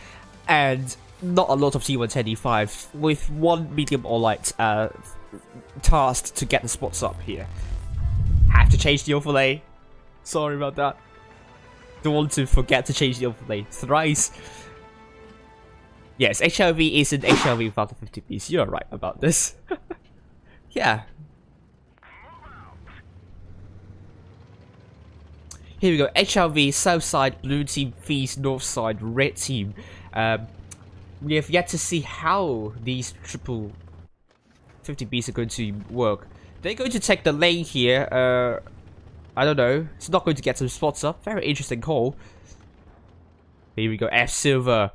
Speaker 3: and not a lot of T110E5, with one medium or light tasked to get the spots up here. Have to change the overlay. Sorry about that. Don't want to forget to change the overlay thrice. Yes, HLV isn't HLV without the 50 piece. You're right about this. Yeah. Here we go. HLV, south side, blue team, Feast, north side, red team. We have yet to see how these triple 50Bs are going to work. They're going to take the lane here. I don't know. It's not going to get some spots up. Very interesting call. Here we go. F Silver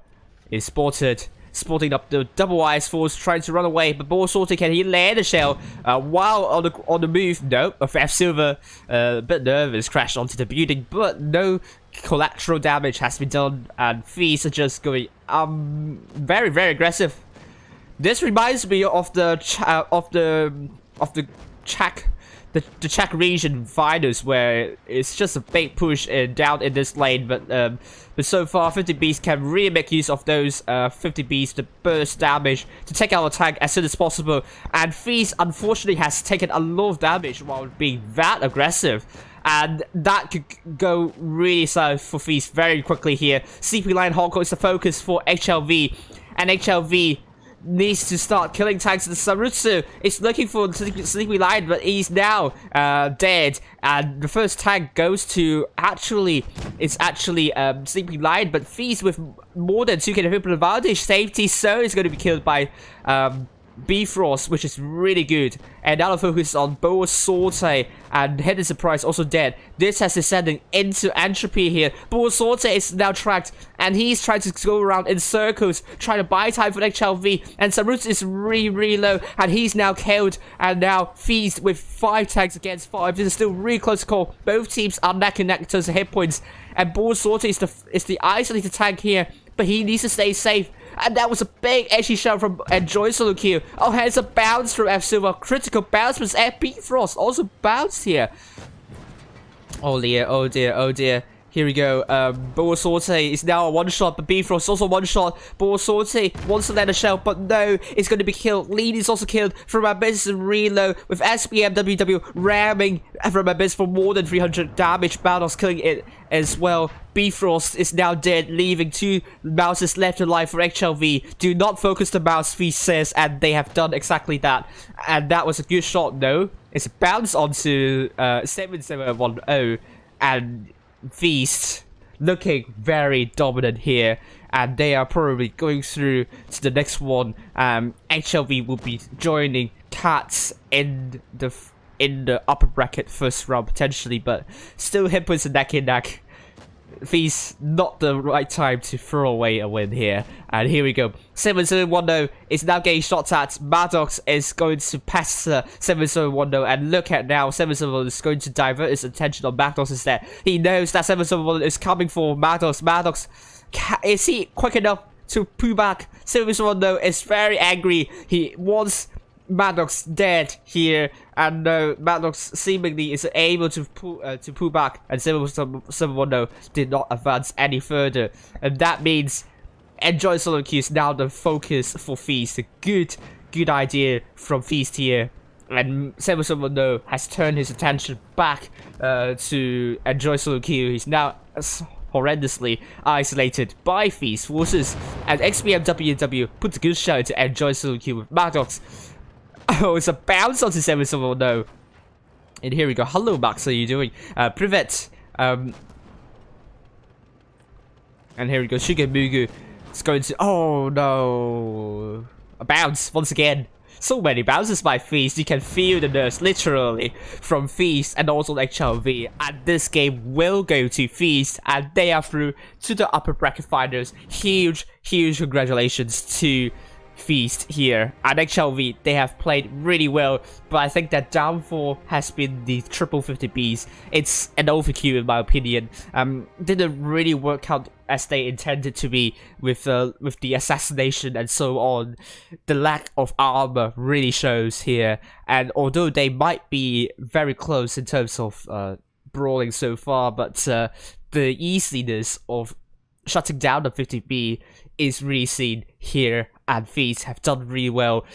Speaker 3: is spotted. Spotting up the double IS4s, trying to run away, but ball sorting, can he land a shell while on the move? No, F Silver a bit nervous, crashed onto the building, but no collateral damage has been done, and Fees are just going very, very aggressive. This reminds me of the Czech region finals, where it's just a big push down in this lane, but so far 50Bs can really make use of those 50Bs to burst damage to take out a tank as soon as possible, and Feast unfortunately has taken a lot of damage while being that aggressive, and that could go really south for Feast very quickly here. CP line hardcore is the focus for HLV, and HLV needs to start killing tanks. And Sarutsu is looking for the Sleepy Lion, but he's now dead. And the first tank goes to it's actually Sleepy Lion, but Feast with more than 2k people advantage. Safety so is going to be killed by Bifrost, which is really good. And now the focus on Boa Sorte, and Hidden Surprise also dead. This has descending into Entropy here. Boa Sorte is now tracked, and he's trying to go around in circles, trying to buy time for HLV. And Sarutsu is really, really low, and he's now killed. And now Feast with 5 tanks against 5. This is still really close call. Both teams are neck and neck in terms of hit points. And Boa Sorte is the isolated tank here, but he needs to stay safe. And that was a big edgy shot from Enjoy Solo Q. Oh, has a bounce from F Silver. Critical bounce, but FP Frost also bounced here. Oh dear, oh dear, oh dear. Here we go. Boa Sorte is now a one-shot, but Bifrost also one-shot. Boa Sorte wants to land a shell, but no, it's going to be killed. Lead is also killed from Abyss and reload, with SPM WW ramming from Abyss for more than 300 damage. Battles killing it as well. Bifrost is now dead, leaving 2 mouses left alive for HLV. Do not focus the mouse, Feast says, and they have done exactly that. And that was a good shot, no. It's a bounce onto 7710, and Feast looking very dominant here, and they are probably going through to the next one. HLV will be joining Cats in the upper bracket first round potentially, but still hit points neck in neck. Feast, not the right time to throw away a win here. And here we go. 7010 is now getting shots at. Maddox is going to pass 7010, and look at now, 7010 is going to divert his attention on Maddox instead. He knows that 7010 is coming for Maddox. Maddox, is he quick enough to pull back? 7010 is very angry. He wants Maddox dead here, and Maddox seemingly is able to pull back, and 710 did not advance any further, and that means Enjoy Solo Q is now the focus for Feast. A good idea from Feast here, and 710 has turned his attention back to Enjoy Solo Q. He's now horrendously isolated by Feast forces, and XBMWW puts a good show to Enjoy Solo Q with Maddox. Oh, it's a bounce onto 770. And here we go. Hello, Max. How are you doing? Privet. And here we go. Shigemugu is going to. Oh no! A bounce once again. So many bounces by Feast. You can feel the nerves literally from Feast and also HLV. And this game will go to Feast, and they are through to the upper bracket finals. Huge congratulations to Feast here. And HLV, they have played really well, but I think that downfall has been the triple 50Bs. It's an overkill in my opinion. Didn't really work out as they intended to be with the assassination and so on. The lack of armor really shows here, and although they might be very close in terms of brawling so far, but the easiness of shutting down the 50B is really seen here, and Feast have done really well.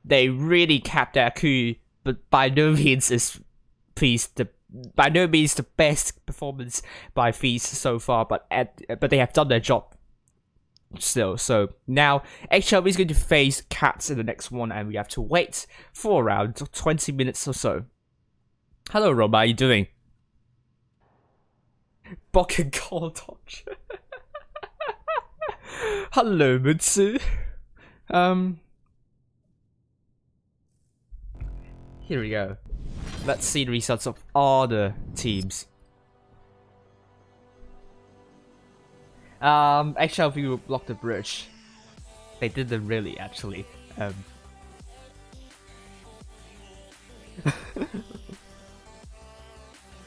Speaker 3: They really capped their coup, but by no means is Feast the best performance by Feast so far. But they have done their job still. So now HLV is going to face Cats in the next one, and we have to wait for around 20 minutes or so. Hello, Roma, how are you doing? Bokken call dodge. Hello, Mutsu. Here we go. Let's see the results of all the teams. HLV will block the bridge. They didn't really, actually.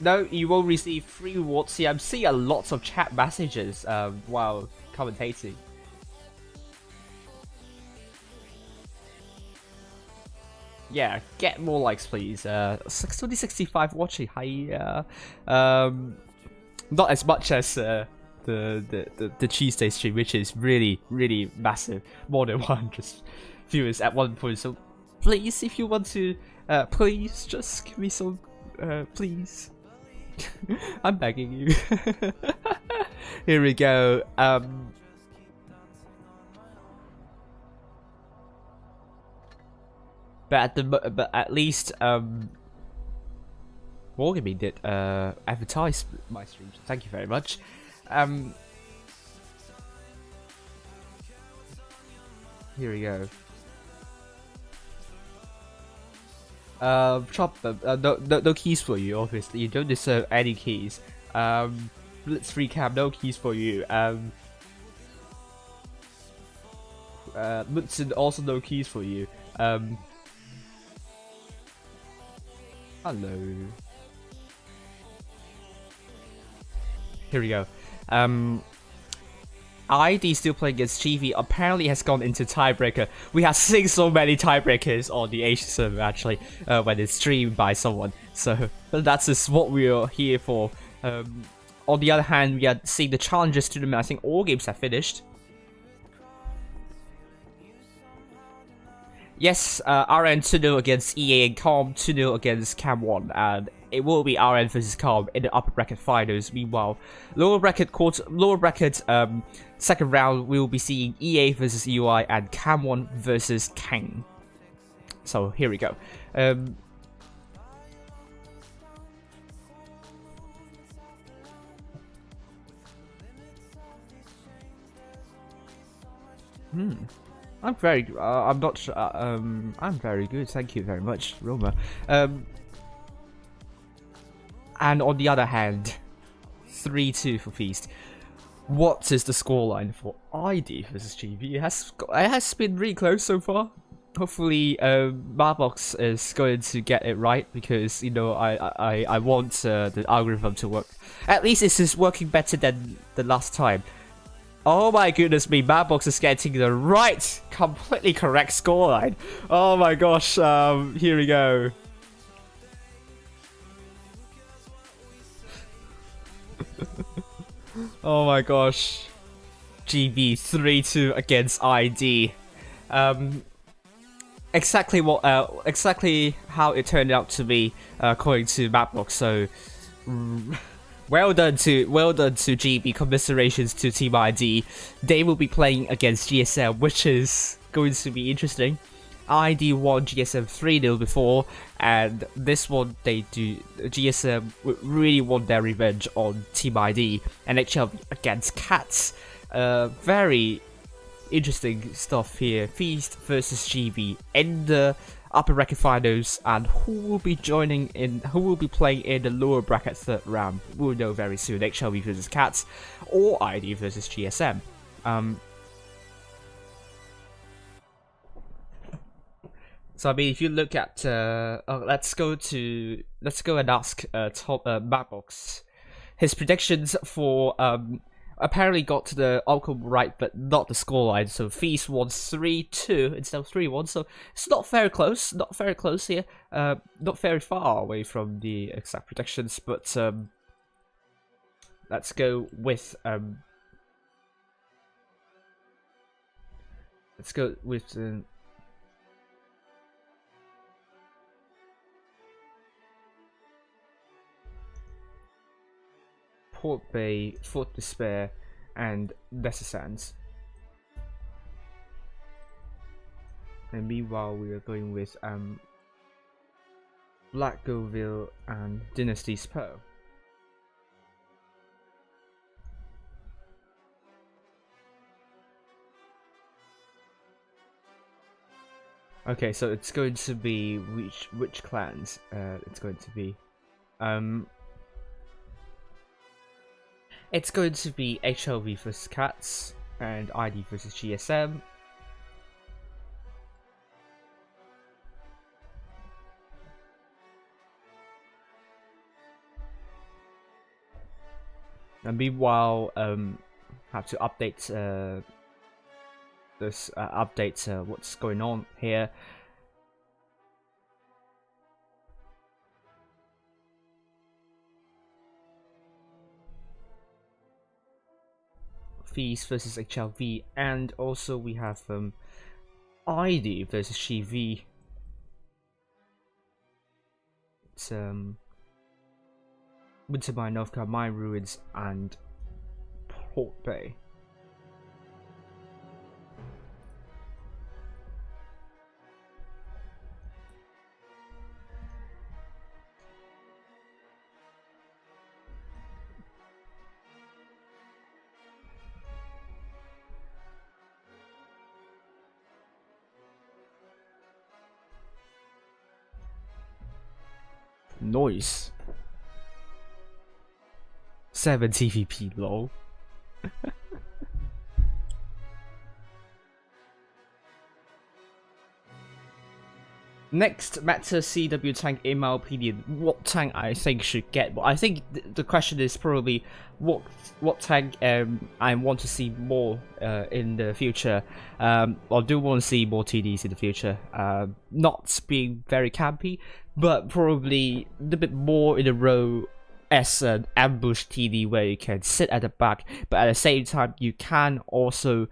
Speaker 3: No, you will receive free rewards here. I'm seeing a lot of chat messages while commentating. Yeah, get more likes, please. 2065 watching. Hi. Not as much as the Tuesday stream, which is really massive. More than 100 viewers at one point. So please, if you want to, please just give me some. Please. I'm begging you. Here we go. But at least Morgan did advertise my stream. So thank you very much. Here we go. Chopper, no keys for you, obviously. You don't deserve any keys. Blitz free cam, no keys for you. Mutsun, also no keys for you. Hello. Here we go. ID still playing against GV, apparently has gone into tiebreaker. We have seen so many tiebreakers on the Asia server actually, when it's streamed by someone. So that's just what we are here for. On the other hand, we are seeing the challenges tournament. I think all games have finished. Yes, RN 2-0 against EA and COM 2-0 against Cam1, and it will be RN versus COM in the upper bracket finals. Meanwhile, lower bracket second round, we will be seeing EA versus UI and Cam1 versus Kang. So here we go. I'm very. I'm not sure. I'm very good. Thank you very much, Roma. And on the other hand, 3-2 for Feast. What is the scoreline for ID versus GB? It has been really close so far. Hopefully, Marbox is going to get it right, because you know I want the algorithm to work. At least this is working better than the last time. Oh my goodness me, Madbox is getting the right, completely correct scoreline. Oh my gosh, here we go. Oh my gosh. GB 3-2 against ID. Exactly how it turned out to be, according to Madbox, so... Well done to GB. Commiserations to Team ID. They will be playing against GSM, which is going to be interesting. ID won GSM 3-0 before, and this one GSM really want their revenge on Team ID. And HLV against Cats. Very interesting stuff here. Feast versus GB in the upper bracket finals, and who will be playing in the lower bracket third round, we'll know very soon. HLV versus Cats or ID versus GSM. So I mean, if you look at, let's go and ask top Matbox. His predictions for apparently got the outcome right, but not the scoreline. So Feast won 3-2 instead of 3-1. So it's not very close. Not very close here. Not very far away from the exact predictions. But let's go with Port Bay, Fort Despair, and Descent. And meanwhile, we are going with Black Goville and Dynasty's Pearl. Okay, so it's going to be which clans? It's going to be it's going to be HLV versus Cats and ID versus GSM. And meanwhile, have to update what's going on here. Feast versus HLV, and also we have ID versus GV. It's Wintermine, Northcard, Mine Ruins, and Port Bay. Noise. 7 TVP lol. Next, Meta CW tank, in my opinion, what tank I think should get. But I think the question is probably what tank I want to see more in the future. I do want to see more TDs in the future. Not being very campy, but probably a little bit more in a row as an ambush TD where you can sit at the back, but at the same time you can also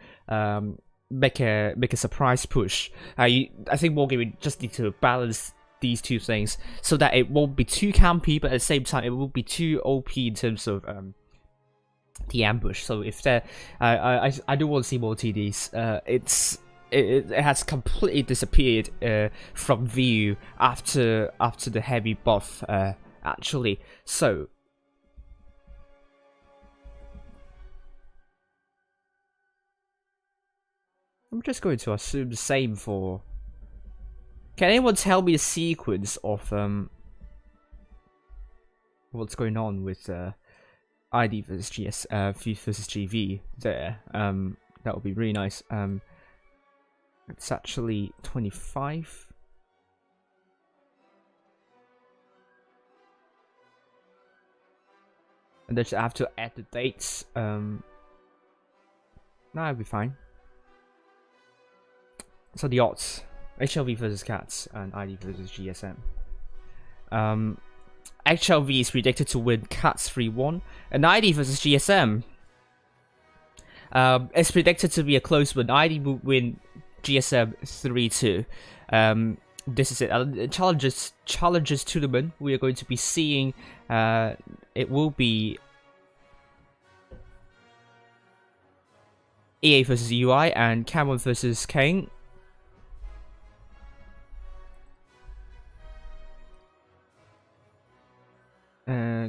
Speaker 3: make a surprise push. I think Wargaming just need to balance these two things so that it won't be too campy, but at the same time it won't be too OP in terms of the ambush. So if there, I do want to see more TDs. It has completely disappeared from view after the heavy buff actually. So I'm just going to assume the same for... Can anyone tell me the sequence of what's going on with ID versus V versus GV there? That would be really nice. It's actually 25. And then I have to add the dates. No, it'll be fine. So the odds: HLV versus Cats and ID versus GSM. HLV is predicted to win Cats 3-1, and ID versus GSM. It's predicted to be a close one. ID will win GSM 3-2. This is it. Challenges tournament. We are going to be seeing. It will be EA versus UI and Cameron versus Kane.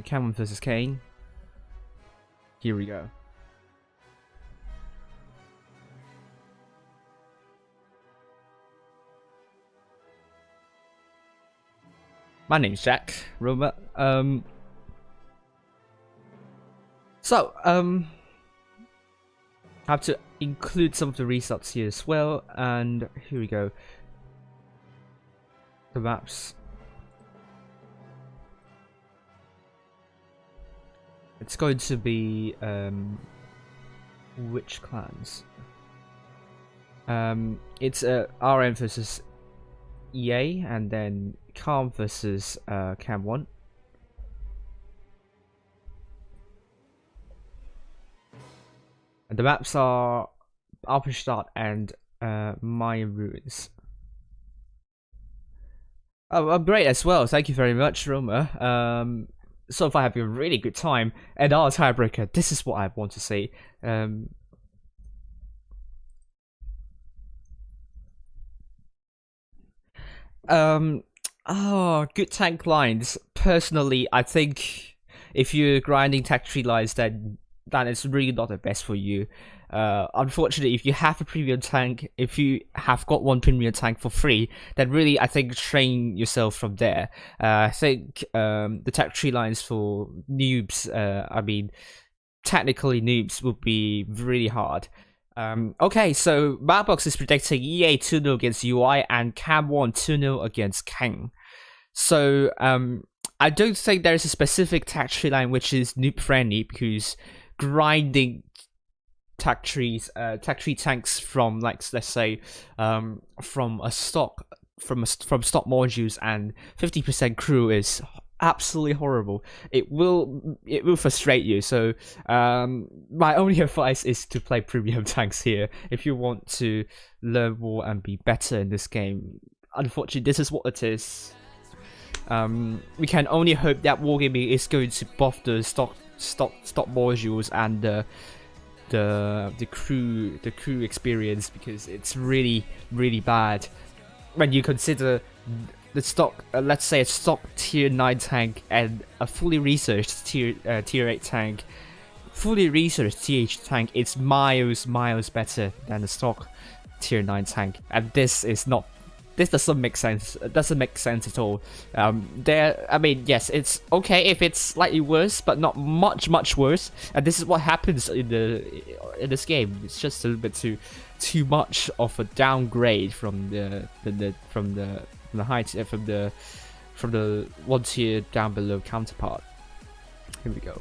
Speaker 3: Cameron versus Kane. Here we go. My name's Jack Roma. Have to include some of the results here as well, and here we go. the maps. It's going to be which clans? It's RM versus EA, and then Calm versus Cam 1. And the maps are Alpenstadt and Mayan Ruins. Oh, I'm great as well. Thank you very much, Roma. So far, having a really good time. And our tiebreaker, this is what I want to say. Oh, good tank lines. Personally, I think if you're grinding tech tree lines, then it's really not the best for you. Unfortunately, if you have a premium tank, if you have got one premium tank for free, then really I think train yourself from there. I think the tech tree lines for noobs, I mean, technically noobs, would be really hard. Okay, so Madbox is predicting EA 2-0 against UI and Cam1 2-0 against Kang. So I don't think there's a specific tech tree line which is noob friendly, because grinding tech tree tanks from, like, let's say from stock modules and 50% crew is absolutely horrible. It will frustrate you. So my only advice is to play premium tanks here if you want to learn more and be better in this game. Unfortunately, this is what it is. We can only hope that Wargaming is going to buff the stock modules and the crew experience, because it's really bad when you consider the stock, let's say a stock tier 9 tank and a fully researched tier 8 tank. Fully researched tier 8 tank, it's miles better than the stock tier 9 tank, and this doesn't make sense. It doesn't make sense at all. I mean, yes, it's okay if it's slightly worse, but not much worse. And this is what happens in this game. It's just a little bit too much of a downgrade from the one tier down below counterpart. Here we go.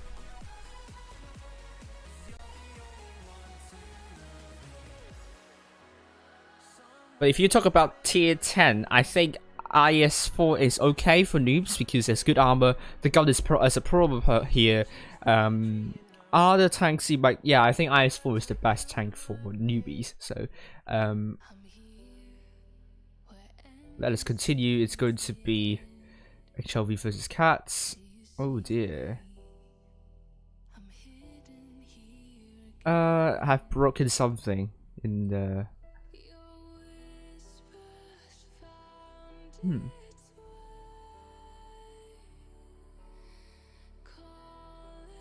Speaker 3: But if you talk about tier 10, I think IS-4 is okay for noobs because there's good armor. The gun is as a problem here. Other tanks you might, yeah, I think IS-4 is the best tank for newbies. So let us continue. It's going to be HLV versus Cats. Oh dear. I've broken something in the.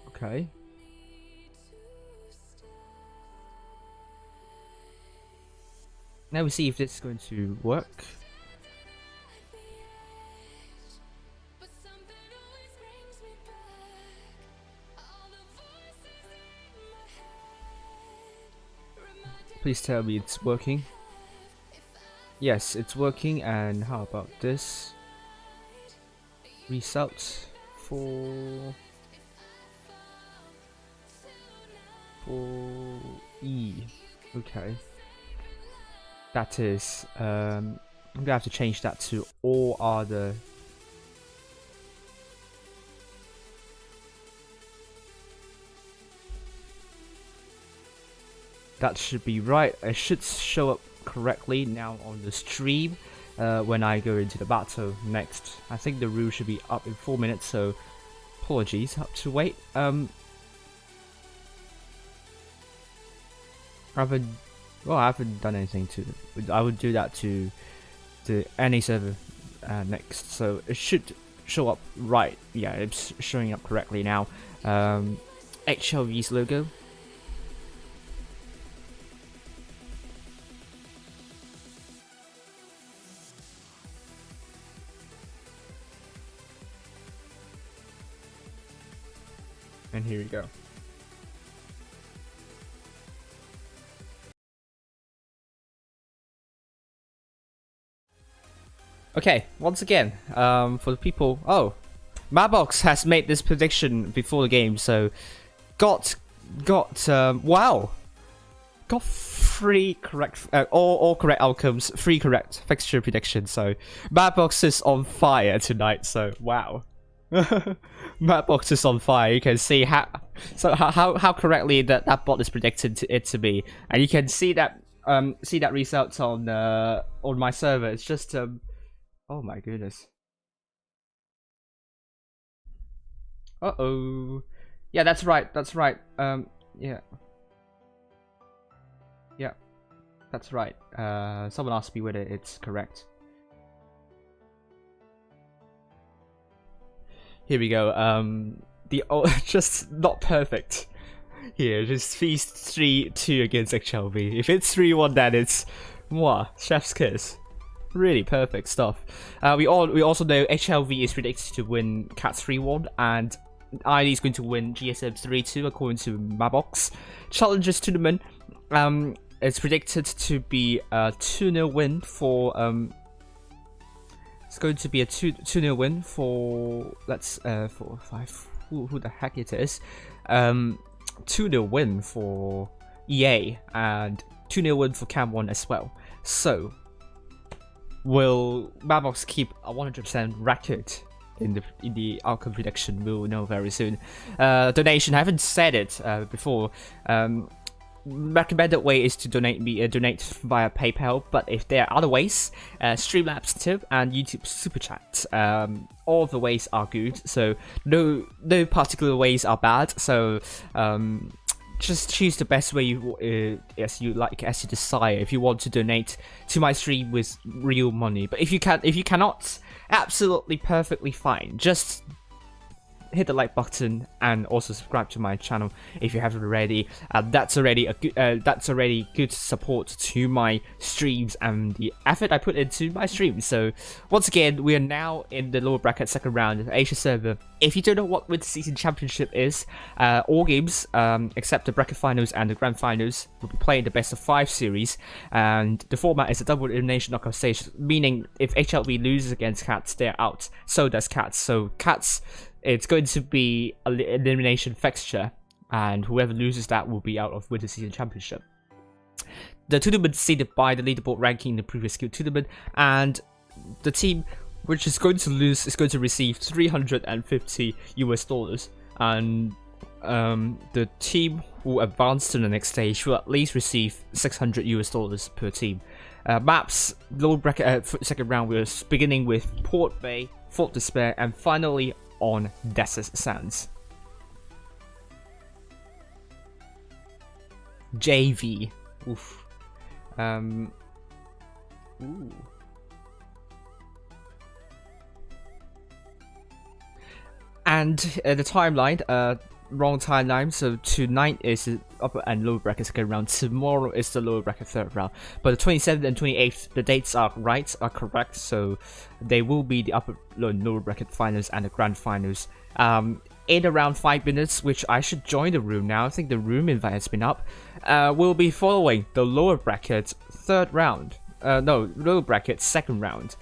Speaker 3: Okay. Now we see if this is going to work. Please tell me it's working. Yes, it's working. And how about this? Result for E. Okay. That is I'm gonna have to change that to all other. That should be right. It should show up correctly now on the stream when I go into the battle next. I think the rule should be up in 4 minutes, so apologies, have to wait. I haven't done anything to. I would do that to any server next, so it should show up right. Yeah, it's showing up correctly now. HLV's logo. And here we go. Okay, once again, for the people, Madbox has made this prediction before the game, so got 3 correct, all correct outcomes, 3 correct fixture predictions. So Madbox is on fire tonight. So wow, Madbox is on fire. You can see how correctly that bot is predicted it to be, and you can see that result on my server. It's just oh my goodness. Yeah, that's right. Yeah. Yeah, that's right. Someone asked me whether it's correct. Here we go. Just not perfect. Here, just Feast 3-2 against HLV. If it's 3-1, then it's chef's kiss. Really perfect stuff. We also know HLV is predicted to win Cats 3-1, and ID is going to win GSM 3-2 according to Madbox. Challenges tournament. It's predicted to be a 2-0 win for it's going to be a 2-0 win for for 5 who the heck it is. 2-0 win for EA and 2-0 win for Cam 1 as well. So will Madbox keep a 100% record in the outcome prediction? We'll know very soon. Donation, I haven't said it before. Recommended way is to donate via PayPal, but if there are other ways, Streamlabs tip and YouTube Super Chat, all of the ways are good. So no particular ways are bad. So just choose the best way as you desire. If you want to donate to my stream with real money, but if you cannot, absolutely perfectly fine. Just hit the like button and also subscribe to my channel if you haven't already. That's already good support to my streams and the effort I put into my streams. So once again, we are now in the lower bracket second round of Asia server. If you don't know what Winter Season Championship is, all games except the bracket finals and the grand finals will be playing the best of 5 series, and the format is a double elimination knockout stage, meaning if HLV loses against Cats, they're out. So does Cats. So Cats, it's going to be an elimination fixture, and whoever loses that will be out of Winter Season Championship. The tournament is seeded by the leaderboard ranking in the previous skill tournament, and the team which is going to lose is going to receive $350, and the team who advance to the next stage will at least receive $600 per team. Maps lower bracket second round, we're beginning with Port Bay, Fort Despair, and finally on Desert Sands. JV. Oof. Ooh. And the timeline, wrong timeline. So tonight is the upper and lower bracket second round. Tomorrow is the lower bracket third round. But the 27th and 28th, the dates are correct. So they will be the upper and lower bracket finals and the grand finals. In around 5 minutes, which I should join the room now. I think the room invite has been up. We'll be following the lower bracket third round. Lower bracket second round.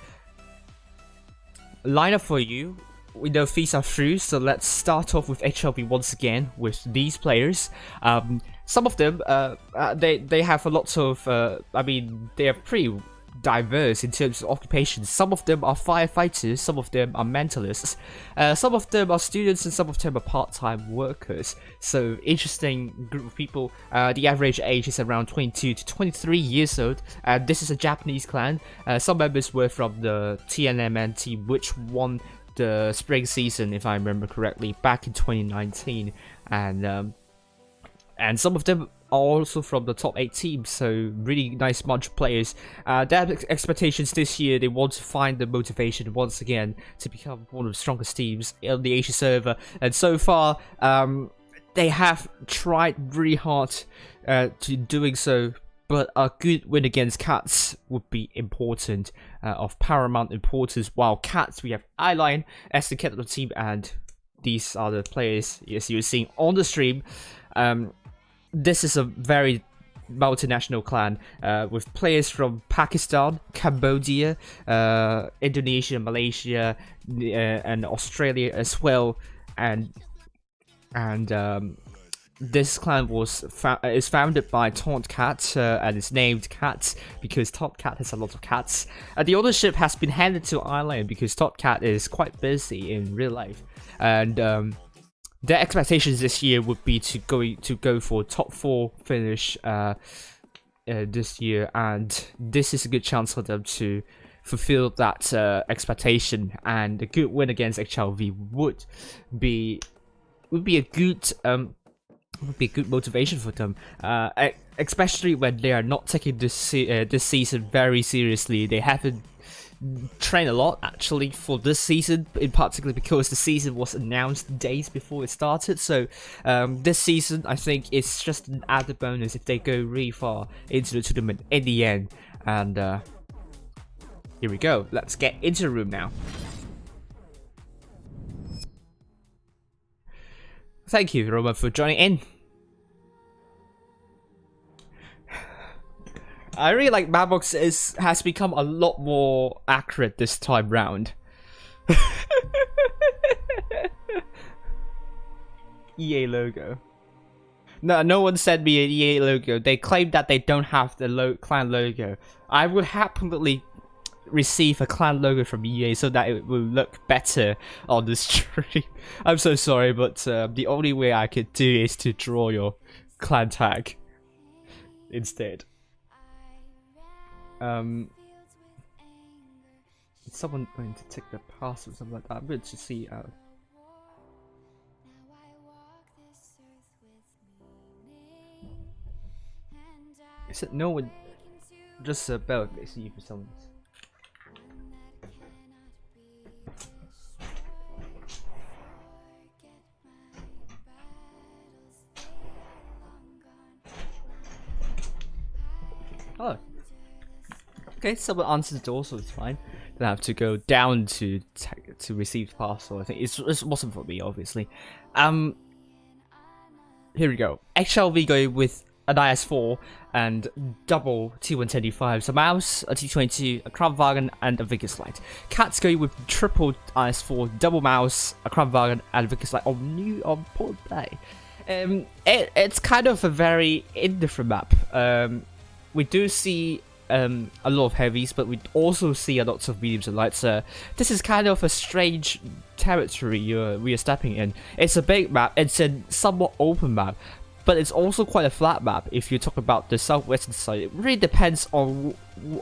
Speaker 3: Lineup for you. We know these are through, so let's start off with HLV once again with these players. Some of them, they have a lot of, they are pretty diverse in terms of occupations. Some of them are firefighters, some of them are mentalists, some of them are students, and some of them are part-time workers. So interesting group of people. The average age is around 22 to 23 years old. This is a Japanese clan. Some members were from the TNMN team, which won the spring season, if I remember correctly, back in 2019, and some of them are also from the top 8 teams, so really nice bunch of players. They have expectations this year. They want to find the motivation once again to become one of the strongest teams in the Asia server, and so far they have tried really hard to doing so. But a good win against Cats would be important, of paramount importance. While Cats, we have Eyeline as the captain of the team, and these are the players, as you're seeing on the stream. This is a very multinational clan with players from Pakistan, Cambodia, Indonesia, Malaysia, and Australia as well, and this clan is founded by Cat, and is named Cat because Cat has a lot of cats. The ownership has been handed to Ireland because Cat is quite busy in real life, and their expectations this year would be to go for top 4 finish this year, and this is a good chance for them to fulfill that expectation. And a good win against HLV would be a good motivation for them, especially when they are not taking this season very seriously. They haven't trained a lot actually for this season, in particular because the season was announced days before it started. So this season, I think it's just an added bonus if they go really far into the tournament in the end. And here we go. Let's get into the room now. Thank you, Roman, for joining in. I really like Mapbox has become a lot more accurate this time round. EA logo. No one sent me an EA logo. They claim that they don't have the clan logo. I would happily receive a clan logo from EA so that it will look better on the stream. I'm so sorry, but the only way I could do is to draw your clan tag instead. Is someone going to take the pass or something like that? I'm going to see. Is it no one? Just a bell. Let's see if someone's. Oh. Okay, someone answered the door, so it's fine. Then I have to go down to receive the parcel. I think it wasn't for me, obviously. Here we go. HLV going with an IS4 and double T175, a mouse, a T22, a Kramwagen, and a Vickers Light. Cat's going with triple IS4, double mouse, a Kramwagen, and a Vickers Light on Unported play. It's kind of a very indifferent map. We do see a lot of heavies, but we also see a lot of mediums and lights. This is kind of a strange territory we are stepping in. It's a big map, it's a somewhat open map, but it's also quite a flat map. If you talk about the southwestern side, it really depends on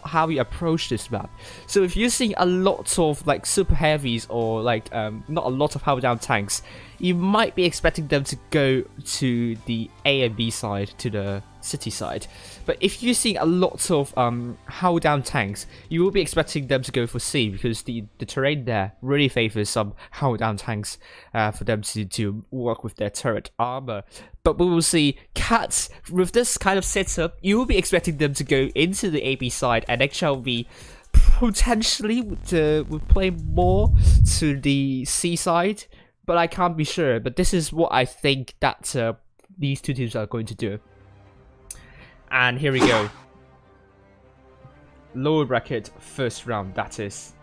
Speaker 3: how you approach this map. So if you're seeing a lot of like super heavies or like not a lot of hold down tanks, you might be expecting them to go to the A and B side, to the city side. But if you're seeing a lot of hold down tanks, you will be expecting them to go for C, because the terrain there really favors some hold down tanks for them to work with their turret armor. But we will see Cats with this kind of setup, you will be expecting them to go into the AB side, and HLV potentially would play more to the C side, but I can't be sure. But this is what I think that these two teams are going to do. And here we go. Lower bracket, first round, that is.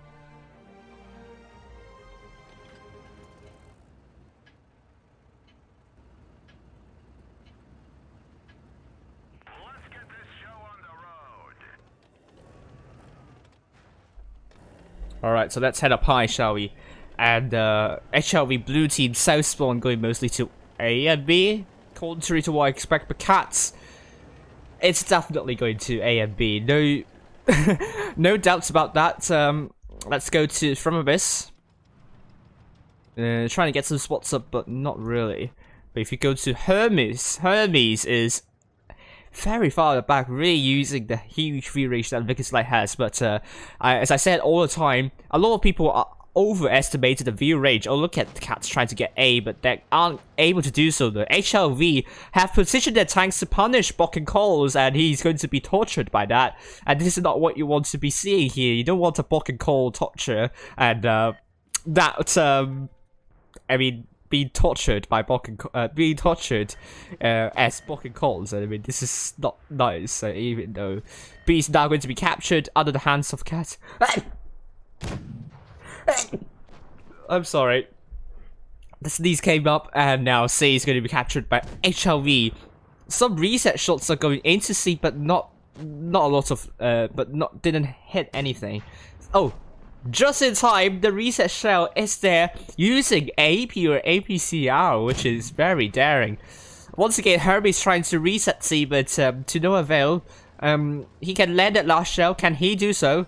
Speaker 3: Alright, so let's head up high, shall we? And HLV blue team south spawn going mostly to A and B, contrary to what I expect, but Cats, it's definitely going to A and B. No doubts about that. Let's go to From Abyss. Trying to get some spots up, but not really. But if you go to Hermes is very far back, really using the huge view range that Vickers Light has. But as I said all the time, a lot of people are overestimated the view range. Oh, look at the Cats trying to get A, but they aren't able to do so. The HLV have positioned their tanks to punish Bok and Coles, and he's going to be tortured by that. And this is not what you want to be seeing here. You don't want a Bok and Cole torture, and I mean, being tortured by being tortured as Bok and Coles. I mean, this is not nice. Even though B is now going to be captured under the hands of Cat. I'm sorry. The sneeze came up, and now C is going to be captured by HLV. Some reset shots are going into C, but not a lot of didn't hit anything. Oh, just in time, the reset shell is there using AP or APCR, which is very daring. Once again, Herbie's trying to reset C, but to no avail. He can land that last shell. Can he do so?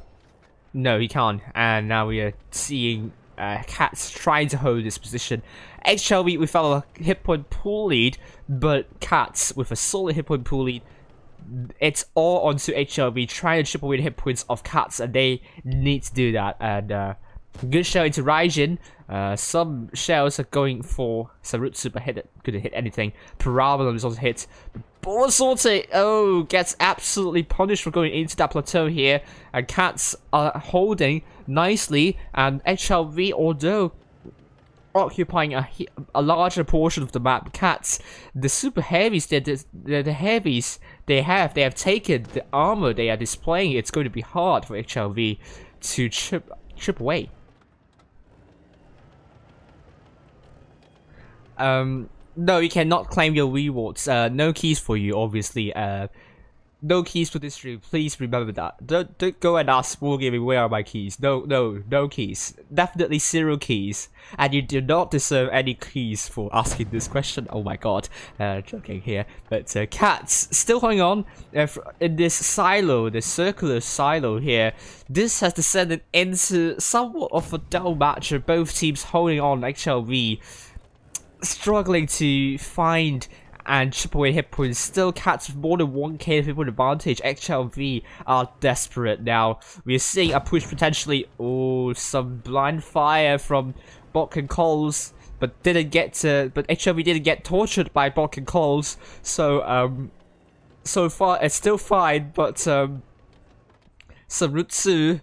Speaker 3: No, he can't. And now we are seeing Cats trying to hold this position. HLV without a hit point pool lead, but Cats with a solid hit point pool lead. It's all onto HLV trying to chip away the hit points of Cats, and they need to do that. And good shell into Raijin. Some shells are going for Sarutsu, but couldn't hit anything. Parabola is also hit. Sorte, gets absolutely punished for going into that plateau here. And Cats are holding nicely. And HLV, although occupying a larger portion of the map, Cats, the super heavies, the heavies they have taken the armor they are displaying. It's going to be hard for HLV to chip away. No, you cannot claim your rewards. No keys for you, obviously. No keys for this stream. Please remember that. Don't go and ask Wargaming where are my keys. No keys. Definitely 0 keys. And you do not deserve any keys for asking this question. Oh my god. Joking here. But Cats still holding on in this silo, the circular silo here. This has descended into somewhat of a dull match. Both teams holding on. HLV struggling to find and chip away hit points. Still Cats with more than 1k hit point advantage. HLV are desperate now. We're seeing a push potentially. Oh, some blind fire from Bok and Coles, but HLV didn't get tortured by Bok and Coles. So so far it's still fine, but Sarutsu,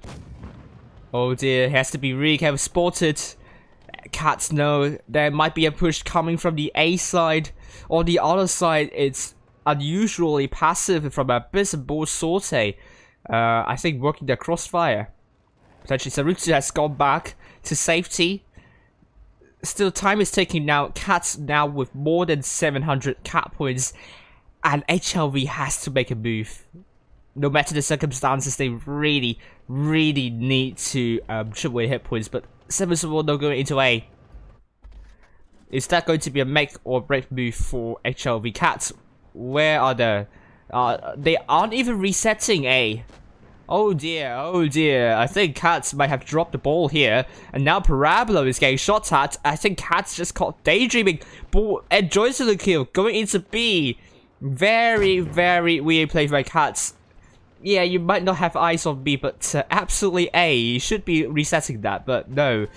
Speaker 3: oh dear, has to be really careful. Spotted. Cats know there might be a push coming from the A side. On the other side, it's unusually passive from a Blitz and Sorte. I think working their crossfire. Potentially Sarutsu has gone back to safety. Still, time is ticking now. Cats now with more than 700 cat points. And HLV has to make a move. No matter the circumstances, they really need to chip away hit points. But 7-1 no going into A. Is that going to be a make or break move for HLV? Cats, where are they aren't even resetting A. Oh dear, I think Cats might have dropped the ball here. And now Parabola is getting shot at. I think Cats just caught daydreaming. Ball enjoys the kill, going into B. Very weird play by Cats. Yeah, you might not have eyes on B, but absolutely A. You should be resetting that, but no.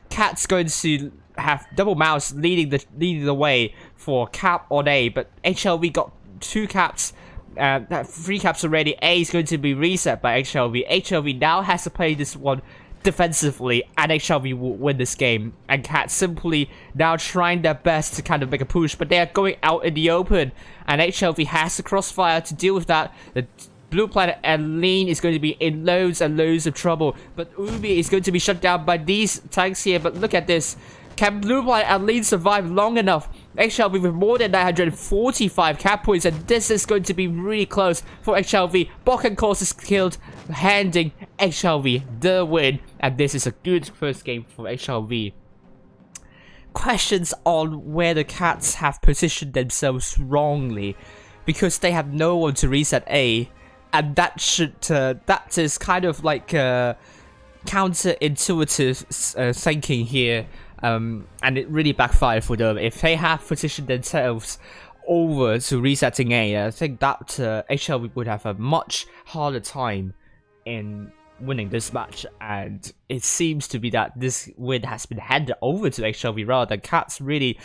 Speaker 3: Cat's going to have double mouse leading the way for cap on A, but HLV got 2 caps, 3 caps already. A is going to be reset by HLV. HLV now has to play this one defensively, and HLV will win this game. And Cat simply now trying their best to kind of make a push, but they are going out in the open, and HLV has the crossfire to deal with that. The Blue Planet and Lean is going to be in loads and loads of trouble, but Ubi is going to be shut down by these tanks here. But look at this. Can Blue Planet and Lean survive long enough? HLV with more than 945 cap points, and this is going to be really close for HLV. Bok and Coles is killed, handing HLV the win, and this is a good first game for HLV. Questions on where the Cats have positioned themselves wrongly, because they have no one to reset A. And that is kind of like counterintuitive thinking here, and it really backfired for them. If they have positioned themselves over to resetting A, I think that HLV would have a much harder time in winning this match. And it seems to be that this win has been handed over to HLV rather than Cats really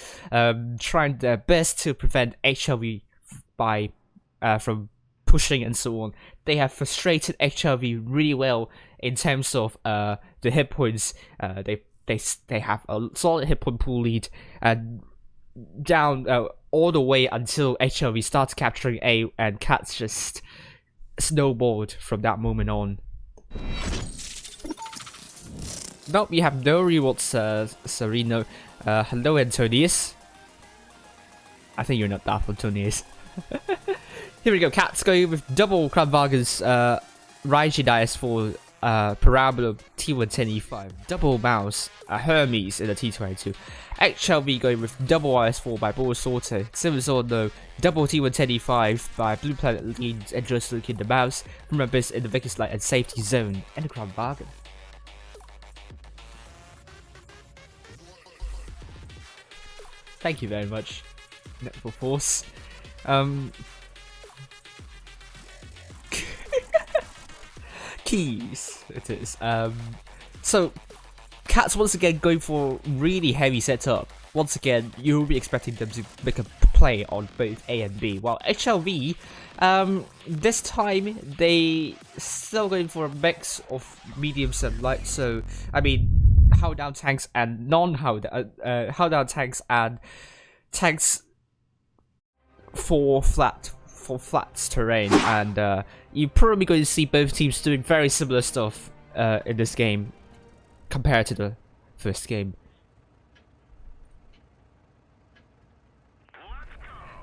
Speaker 3: trying their best to prevent HLV by from pushing and so on. They have frustrated HLV really well in terms of the hit points. They they have a solid hit point pool lead and down all the way until HLV starts capturing A, and Cats just snowballed from that moment on. Nope, you have no rewards, Sereno. Hello, Antonius. I think you're not daft, Antonius. Here we go, Cats going with double Kramwagen's Raijin IS4 Parabola T110E5, double Mouse, Hermes in the T22. HLV going with double IS4 by Borsorte, Silversorno, double T110E5 by Blue Planet Leans and Just Look in the Mouse, from Abyss in the Vickers Light and Safety Zone, and the Kramwagen. Thank you very much, Netball Force. Keys, it is. So, Cats once again going for really heavy setup. Once again, you'll be expecting them to make a play on both A and B. While HLV, this time they still going for a mix of mediums and light. So, I mean, how down tanks and non-how down tanks and tanks for flats terrain, and you're probably going to see both teams doing very similar stuff in this game compared to the first game.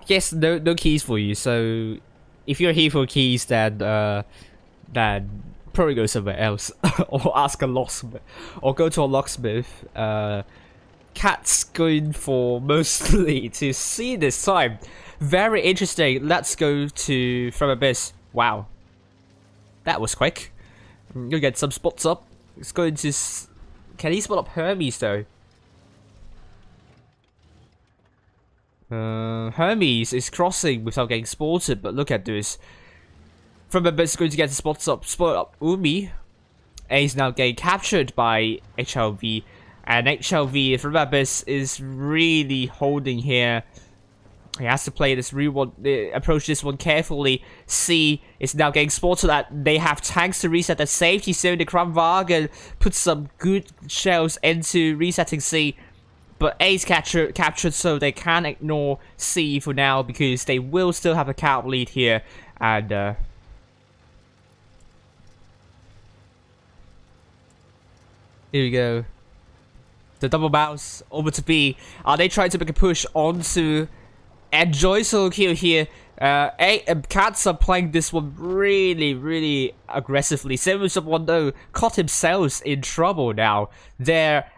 Speaker 3: Yes, no keys for you. So if you're here for keys, then probably go somewhere else or ask a locksmith or go to a locksmith. Cats going for mostly to see this time. Very interesting. Let's go to From Abyss. Wow, that was quick. I'm gonna get some spots up. It's going to. Can he spot up Hermes though? Hermes is crossing without getting spotted, but look at this. From Abyss is going to get the spots up. Spot up Umi. A is now getting captured by HLV, and HLV From Abyss is really holding here. He has to play this approach this one carefully. C is now getting spotted that they have tanks to reset the safety zone. The Kramwagen puts some good shells into resetting C, but A is captured, so they can ignore C for now because they will still have a cap lead here. And here we go. The double bounce over to B. Are they trying to make a push onto? And Joyce kill here. Cats are playing this one really aggressively. 7-1-0 caught themselves in trouble now. Their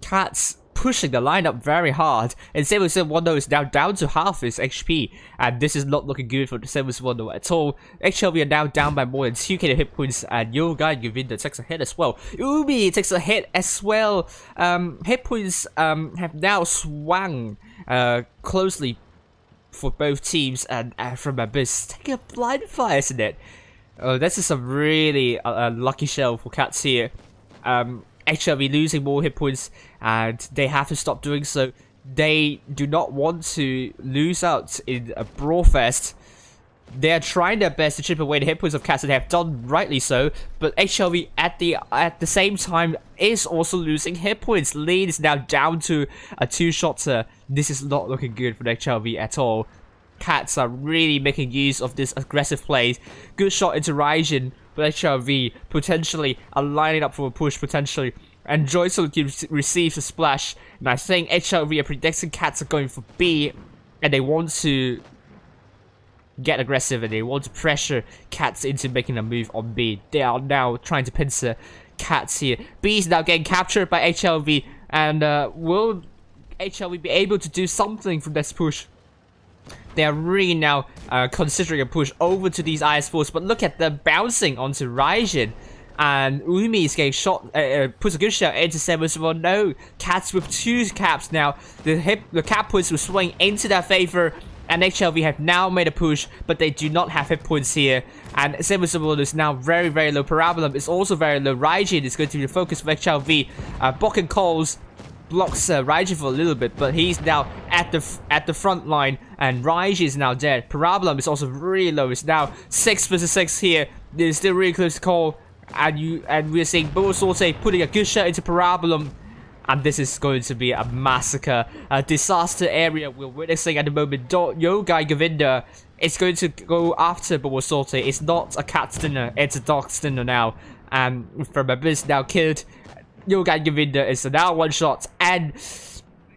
Speaker 3: Cats pushing the lineup very hard, and 7-1-0 is now down to half his HP, and this is not looking good for the 7-1-0 at all. HLV are now down by more than 2k hit points, and Yogai Govinda takes a hit as well. Umi takes a hit as well. Hit points have now swung closely for both teams, and From Abyss taking a blind fire, isn't it? Oh, this is a really lucky shell for Cats here. HLV losing more hit points, and they have to stop doing so. They do not want to lose out in a brawl fest. They are trying their best to chip away the hit points of Cats, and they have done rightly so. But HLV at the same time is also losing hit points. Lead is now down to a 2-shotter. This is not looking good for HLV at all. Cats are really making use of this aggressive play. Good shot into Raijin, but HLV potentially are lining up for a push potentially. And Joyce receives a splash. And I think HLV are predicting Cats are going for B, and they want to get aggressive and they want to pressure Cats into making a move on B. They are now trying to pincer Cats here. B is now getting captured by HLV, and will HLV be able to do something from this push? They are really now considering a push over to these IS4s, but look at them bouncing onto Raijin. And Umi is getting shot, puts a good shot into 7-1-0. Cats with 2 caps now. The cap points will swing into their favor, and HLV have now made a push, but they do not have hit points here. And 7-1 is now very low. Parabolum is also very low. Raijin is going to be the focus of HLV. Bokken Coles blocks Raijin for a little bit, but he's now at the front line, and Raijin is now dead. Parabolum is also really low. It's now 6 versus 6 here. It's still really close to call. And we're seeing Borsorte putting a good shot into Parabolum, And this is going to be a massacre, a disaster area we're witnessing at the moment. Yogai Govinda is going to go after Bowasorte. It's not a cat's dinner, it's a dog's dinner now. And from Abyss now killed. Yogai Govinda is now one shot, and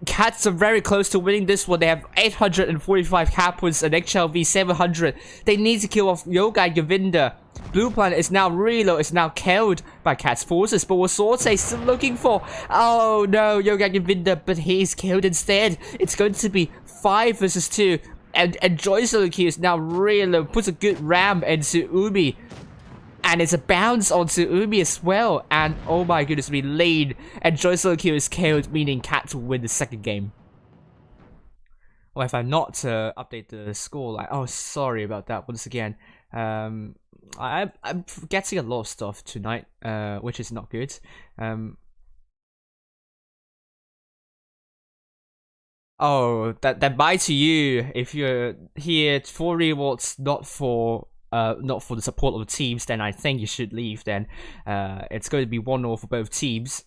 Speaker 3: Cats are very close to winning this one. They have 845 cap points and HLV 700. They need to kill off Yogai Govinda. Blue Planet is now really low. It's now killed by Cat's forces. But Wasorte is still looking for... Oh no, Yogai Govinda, but he's killed instead. It's going to be 5 versus 2. And Joy Soloki is now really low. Puts a good ram into Umi. And it's a bounce onto Umi as well. And oh my goodness, we lead. And Joy Soloki is killed, meaning Cat will win the second game. Well, if I'm not to update the score, like, oh, sorry about that once again. I'm forgetting a lot of stuff tonight, which is not good. Oh, that bye to you if you're here for rewards, not for the support of the teams. Then I think you should leave. Then it's going to be 1-0 for both teams.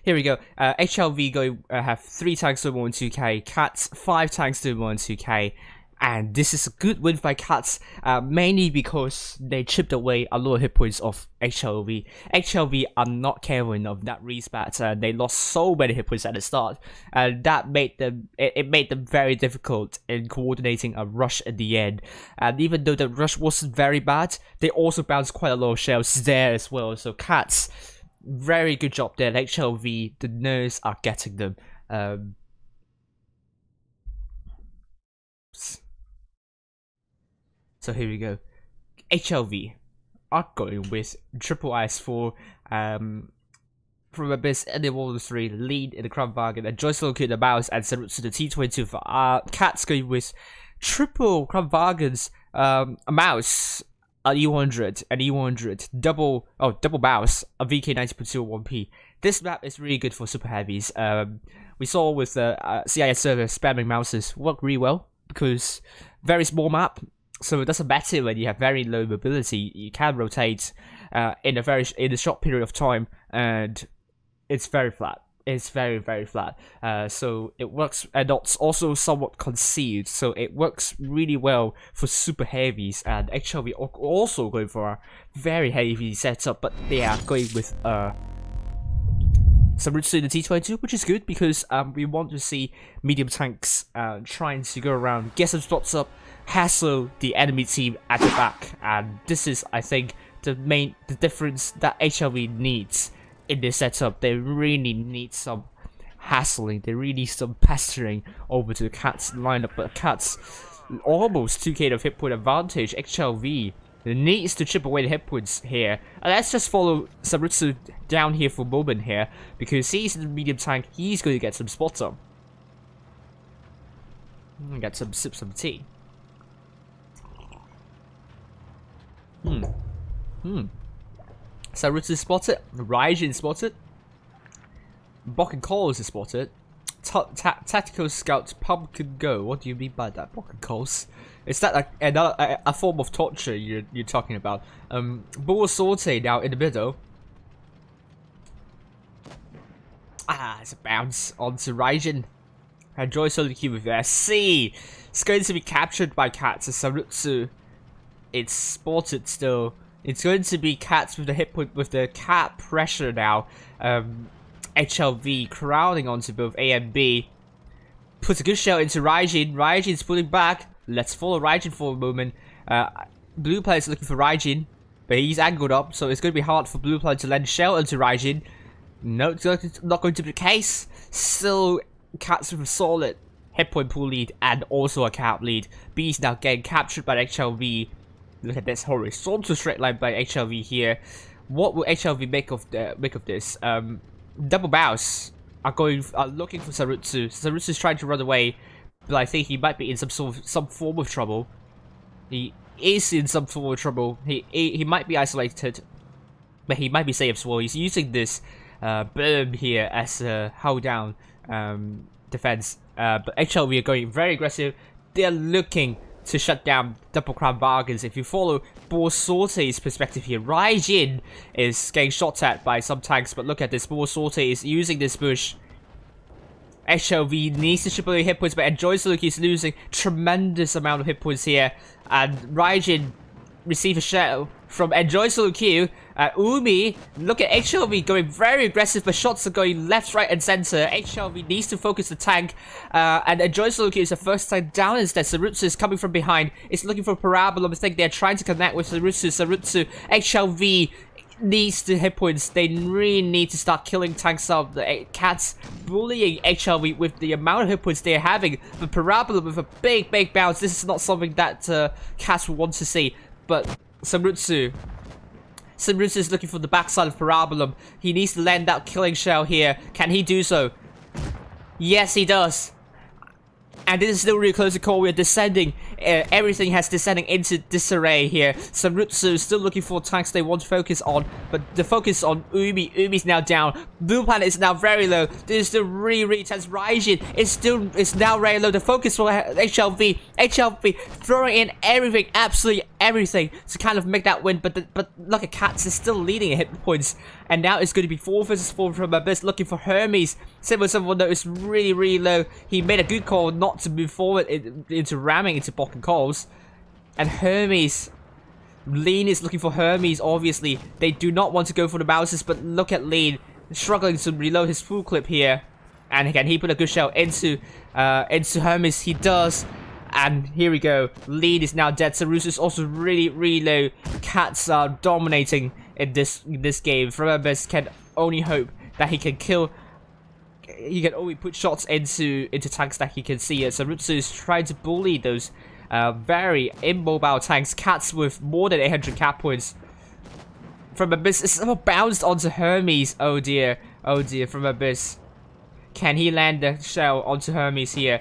Speaker 3: Here we go. HLV go have 3 tanks to 1-2k. Cats 5 tanks to 1-2k. And this is a good win by Cats, mainly because they chipped away a lot of hit points of HLV. HLV are not careful enough that respat. They lost so many hit points at the start, and that made them it made them very difficult in coordinating a rush at the end. And even though the rush wasn't very bad, they also bounced quite a lot of shells there as well. So Cats, very good job there. HLV, the nerds are getting them. So here we go. HLV are going with triple IS4 from Abyss and the World 3 lead in the Crown Bargain, and Joyce located the mouse and sent to the T22 for Cats going with triple Crown Bargains, a mouse, an E100, an E100, double mouse, a VK90.01p. This map is really good for super heavies. We saw with the CIS server spamming mouses work really well because very small map. So it doesn't matter when you have very low mobility. You can rotate in a short period of time, and it's very flat. It's very flat. So it works, and it's also somewhat concealed. So it works really well for super heavies. And actually, we're also going for a very heavy setup, but they are going with some routes in the T22, which is good because we want to see medium tanks trying to go around, get some spots up, hassle the enemy team at the back. And this is, I think, the difference that HLV needs in this setup. They really need some hassling, they really need some pestering over to the Cats lineup, but Cats almost 2k of hit point advantage. HLV needs to chip away the hit points here. And let's just follow Sarutsu down here for a moment here, because he's in the medium tank, he's going to get some spots up. Get some some tea. Sarutsu spotted, Raijin spotted, Bok and Coles is spotted, Tactical Scout Pumpkin Go. What do you mean by that, Bok and Coles? Is that like a form of torture you're talking about? Bull Sorte now in the middle. It's a bounce onto Raijin. And Joy Soliki with SC. It's going to be captured by Cats. Sarutsu, it's spotted still. It's going to be Cats with the hit point with the cap pressure now. HLV crowding onto both A and B. Puts a good shell into Raijin. Raijin's pulling back. Let's follow Raijin for a moment. Blue Planet is looking for Raijin, but he's angled up, so it's going to be hard for Blue Planet to lend shell into Raijin. No, it's not going to be the case. Still, Cats with a solid hit point pool lead and also a cap lead. B is now getting captured by HLV. Look at this horizontal straight line by HLV here. What will HLV make of this? Double mouse are looking for Sarutsu. Sarutsu is trying to run away, but I think he might be in some form of trouble. He is in some form of trouble. He might be isolated, but he might be safe as well. He's using this berm here as a hold down defense. But HLV are going very aggressive. They're looking to shut down double crown bargains. If you follow Boar Sorte's perspective here, Raijin is getting shot at by some tanks, but look at this, Boar Sorte is using this bush. HLV needs to triple hit points, but Enjoy Saluki is losing tremendous amount of hit points here, and Raijin receive a shell from Enjoy Saluki. Umi, look at HLV going very aggressive, but shots are going left, right, and center. HLV needs to focus the tank, and Enjoy Saluki is the first time down instead. Sarutsu is coming from behind. It's looking for Parabola. I think they're trying to connect with Sarutsu. HLV needs the hit points. They really need to start killing tanks out. The Cats bullying HLV with the amount of hit points they're having. The Parabola with a big bounce. This is not something that Cats would want to see. But Samrutsu is looking for the backside of Parabolum. He needs to land that killing shell here. Can he do so? Yes, he does. And this is still really close to call. We're descending. Everything has descending into disarray here. Samrutsu is still looking for tanks they want to focus on, but the focus on Umi. Umi's now down. Blue Planet is now very low. This is still really tense. Raijin is now very low. The focus for HLV. HLV throwing in everything, absolutely everything, to kind of make that win. But look at Cats is still leading at hit points. And now it's going to be 4 versus 4 from Abyss, looking for Hermes. Someone that is really low. He made a good call not to move forward into ramming into Bok and Coles. And Hermes, Lean is looking for Hermes, obviously. They do not want to go for the bounces, but look at Lean, struggling to reload his full clip here. And again, he put a good shell into Hermes. He does. And here we go. Lean is now dead. Sarus is also really low. Cats are dominating in this game. Abyss can only hope that he can kill. He can only put shots into tanks that he can see. Sarutsu is trying to bully those very immobile tanks. Cats with more than 800 cap points. From Abyss, it's somehow bounced onto Hermes. Oh dear, from Abyss. Can he land the shell onto Hermes here?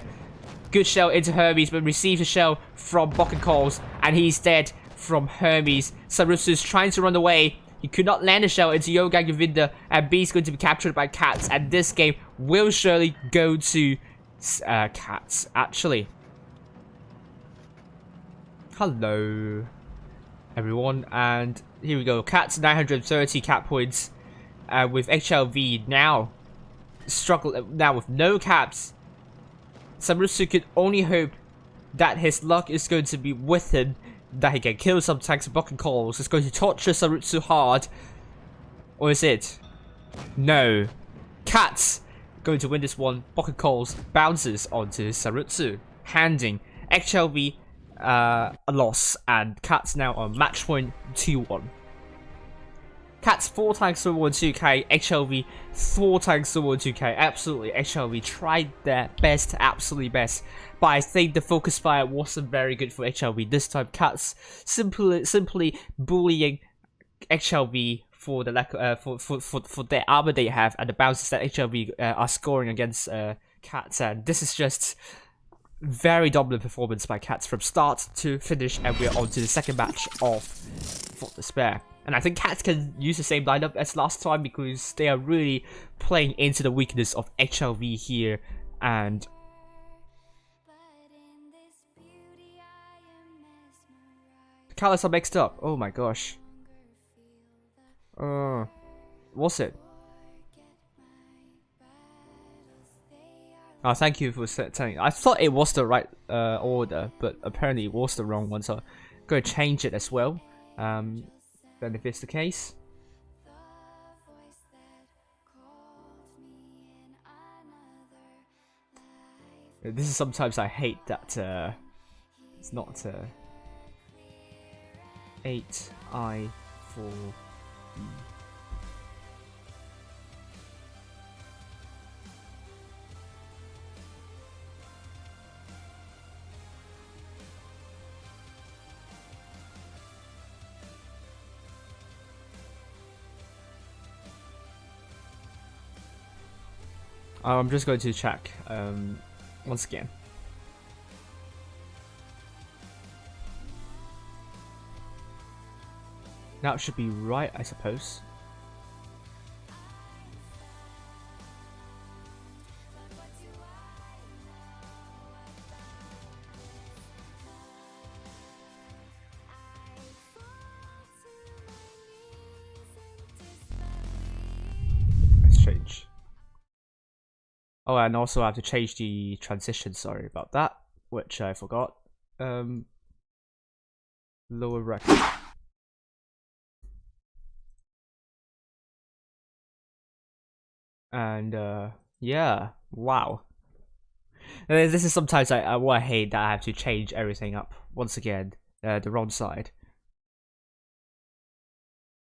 Speaker 3: Good shell into Hermes, but receives a shell from Bok and Coles, and he's dead from Hermes. Sarutsu is trying to run away. He could not land a shell into Yoga Govinda, and B is going to be captured by Cats, and this game will surely go to Cats, actually. Hello, everyone, and here we go. Cats 930 cap points, with HLV now with no caps. Samrutsu could only hope that his luck is going to be with him, that he can kill some tanks. Bok and Coles is going to torture Sarutsu hard. Or is it? No. Cats going to win this one. Bok and Coles bounces onto Sarutsu, handing HLV a loss, and Cats now on match point 2-1. Cats 4 times to 2K, HLV 4 times to 2K. Absolutely, HLV tried their best, absolutely best. But I think the focus fire wasn't very good for HLV this time. Cats simply bullying HLV for the lack for their armor they have and the bounces that HLV are scoring against Cats. And this is just very dominant performance by Cats from start to finish. And we're on to the second match of Fort Despair. And I think Cats can use the same lineup as last time because they are really playing into the weakness of HLV here. And the colors are mixed up. Oh my gosh. What's it? Oh, thank you for telling. I thought it was the right order, but apparently it was the wrong one. So I'm going to change it as well. Then if it's the case. This is sometimes I hate that it's not 8I4E. I'm just going to check once again. Now it should be right, I suppose. change. Oh, and also I have to change the transition, sorry about that, which I forgot. Lower record. And yeah, wow. This is sometimes I hate that I have to change everything up once again, the wrong side.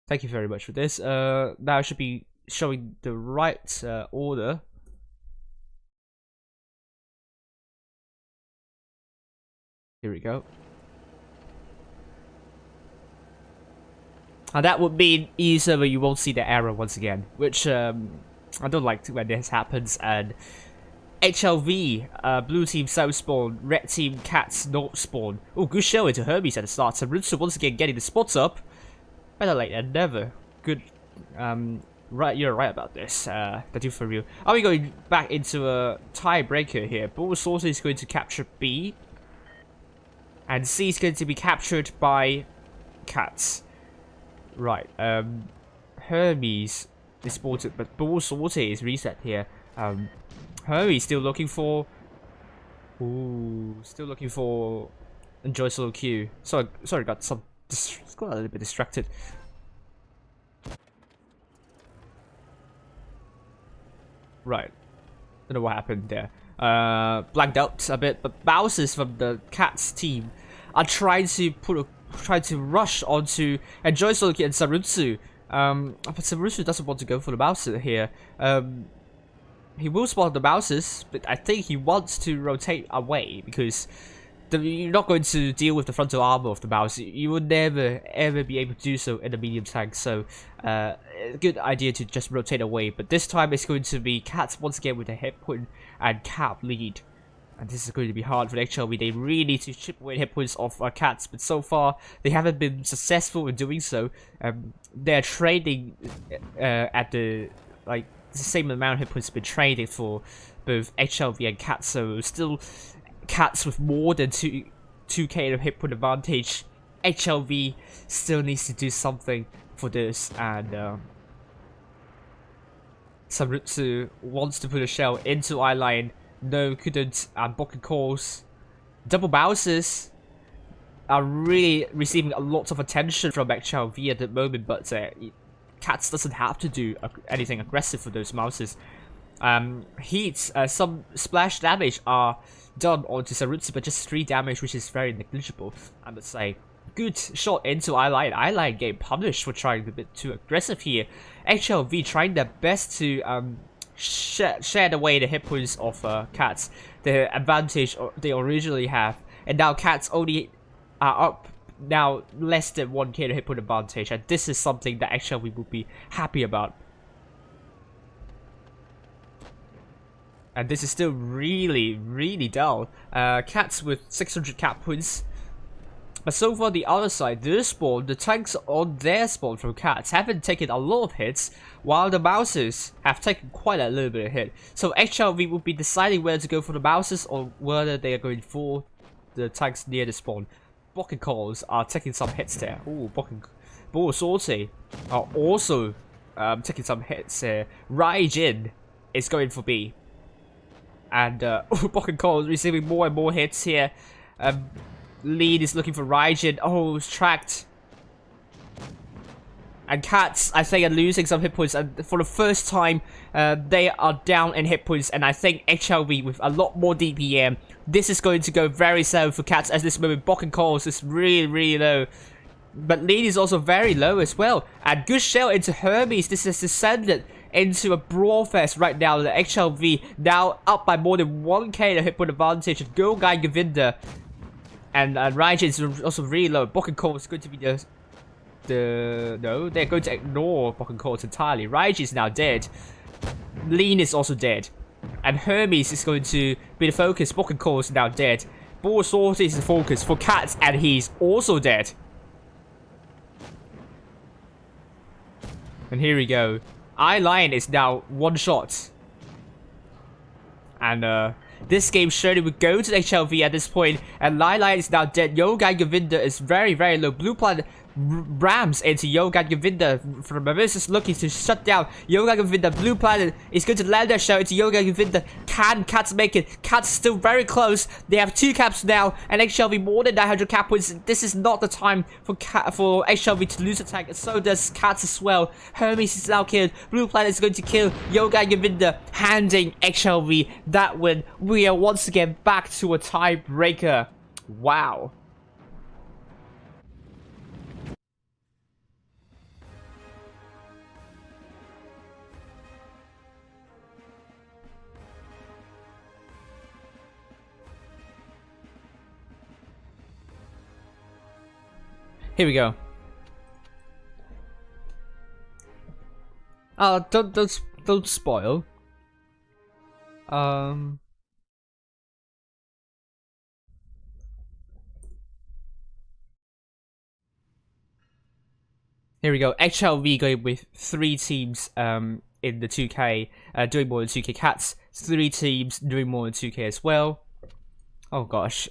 Speaker 3: Thank you very much for this. Now I should be showing the right order. Here we go. And that would mean E-server you won't see the error once again, which I don't like when this happens. And HLV, blue team south spawn, red team cats north spawn. Oh, good show into Hermes at the start. So Rutsu once again getting the spots up. Better late than never. Good. Right, you're right about this. That do for real. Are we going back into a tiebreaker here? Bulbasaur is going to capture B, and C is going to be captured by cats. Right. Hermes is spotted, but Bulbasaur is reset here. Hermes still looking for. Ooh, still looking for. Enjoy solo queue. Sorry, got a little bit distracted. Right. Don't know what happened there. Blanked out a bit, but Bowsers from the Cats team are trying to rush onto Enjoy Soloki and Sarutsu. But Sarutsu doesn't want to go for the Bowser here. He will spot the Bowsers, but I think he wants to rotate away because you're not going to deal with the frontal armor of the Bowser. You would never ever be able to do so in a medium tank, so good idea to just rotate away. But this time it's going to be Cats once again with a hit point and Cap lead. And this is going to be hard for the HLV. They really need to chip away hit points of Cats, but so far they haven't been successful in doing so. They're trading at the same amount of hit points been traded for both HLV and Cats, so still Cats with more than 2k of hit point advantage. HLV still needs to do something for this, and Sarutsu wants to put a shell into eyeline. No, couldn't, and Bokken calls. Double Bowsers are really receiving a lot of attention from HLV at the moment, but Cats doesn't have to do anything aggressive for those Mouses. Heats, some splash damage are done onto Sarutsu, but just 3 damage, which is very negligible, I must say. Good shot into eyeline. Eyeline getting punished for trying a bit too aggressive here. HLV trying their best to shed away the hit points of Cats, the advantage they originally have, and now Cats only are up now less than 1k hit point advantage, and this is something that actually we would be happy about. And this is still really dull. Cats with 600 cap points. But so far the other side, their spawn, the tanks on their spawn from Cats haven't taken a lot of hits, while the Mouses have taken quite a little bit of hit. So HLV will be deciding whether to go for the Mouses or whether they are going for the tanks near the spawn. Bokken calls are taking some hits there. Ooh, Bulbasaur are also taking some hits here. Raijin is going for B. And Bokken calls receiving more and more hits here. Lead is looking for Raijin. Oh, it's tracked. And Cats, I think, are losing some hit points. And for the first time, they are down in hit points. And I think HLV with a lot more DPM, this is going to go very slow for Cats at this moment. Bokken calls is really low. But lead is also very low as well. And good shell into Hermes. This has descended into a brawl fest right now. The HLV now up by more than 1k the hit point advantage. And Go Guy Govinda and Raijin is also really low. Bokken Call is going to be no, they're going to ignore Bokken Calls entirely. Raijin is now dead. Lean is also dead. And Hermes is going to be the focus. Bokken Call is now dead. Bulbasaur is the focus for Cats, and he's also dead. And here we go. Eyeline is now one shot. And this game surely would go to HLV at this point. And Eyeline is now dead. Yogai Govinda is very low. Blue Planet rams into Yoga Govinda. From is looking to shut down Yoga Govinda. Blue Planet is going to land their shot into Yoga Govinda. Can Cats make it? Cats still very close. They have 2 caps now, and XLV more than 900 cap points. This is not the time for XLV to lose attack, and so does Cats as well. Hermes is now killed. Blue Planet is going to kill Yoga Govinda, handing XLV that win. We are once again back to a tiebreaker. Wow. Here we go. Don't spoil. Here we go. HLV going with 3 teams in the 2K, doing more than 2K. Cats 3 teams doing more than 2K as well. Oh gosh.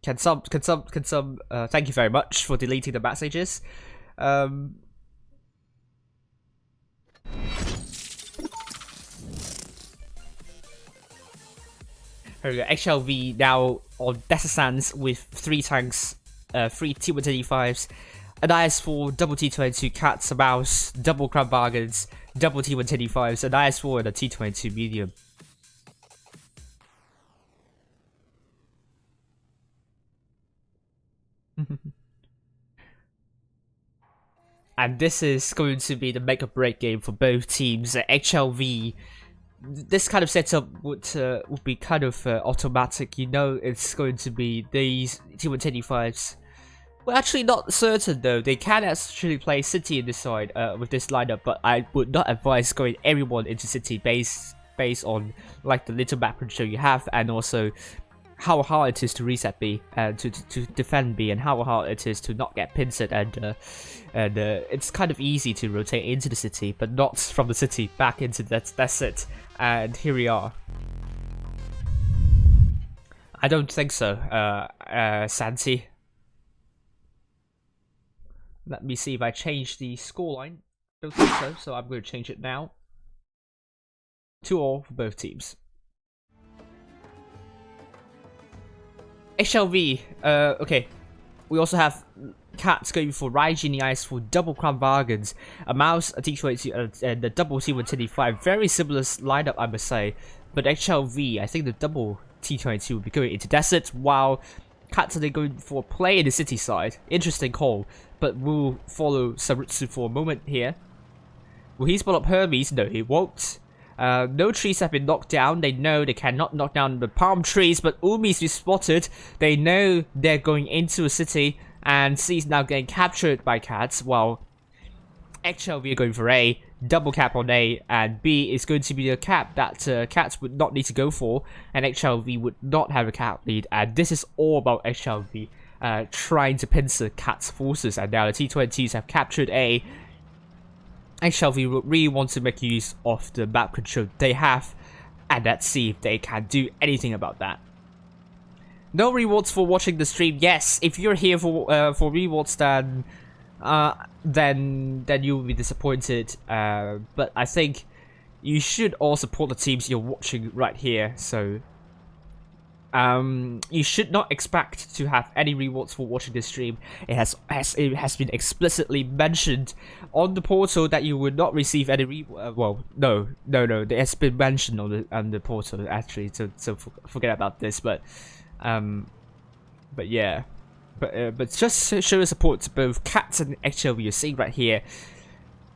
Speaker 3: Can some thank you very much for deleting the messages. Here we go. XLV now on Desert Sands with 3 tanks, 3 T125s, an IS4, double T22, Cats, a Mouse, double Crab Bargains, double T125s, an IS4 and a T22 medium. And this is going to be the make or break game for both teams. HLV, this kind of setup would be kind of automatic. You know, it's going to be these T125s. Well, actually not certain though. They can actually play City in this side with this lineup, but I would not advise going everyone into City based on like the little map control you have, and also how hard it is to reset B and to defend B, and how hard it is to not get pincered, and it's kind of easy to rotate into the city, but not from the city back into that's it. And here we are. I don't think so, Santi. Let me see if I change the scoreline. Don't think so, so I'm going to change it now. 2-all for both teams. HLV, okay. We also have Cats going for Raiji in the ice for double Crown Bargains, a Mouse, a T22, and a double T125. Very similar lineup, I must say. But HLV, I think the double T22 will be going into Desert, while Cats are going for play in the city side. Interesting call, but we'll follow Sarutsu for a moment here. Will he spot up Hermes? No, he won't. No trees have been knocked down. They know they cannot knock down the palm trees, but Umi's been spotted. They know they're going into a city, and C's now getting captured by Cats, while XLV are going for A, double cap on A, and B is going to be a cap that Cats would not need to go for, and XLV would not have a cap lead, and this is all about XLV trying to pincer Cats' forces, and now the T20s have captured A. XLV really want to make use of the map control they have, and let's see if they can do anything about that. No rewards for watching the stream. Yes, if you're here for rewards, then you will be disappointed. But I think you should all support the teams you're watching right here. So you should not expect to have any rewards for watching this stream. It has been explicitly mentioned on the portal that you would not receive any reward. Well, no, it has been mentioned on the portal actually. So forget about this. But yeah, but just show support to both Cats and XLV. You're seeing right here,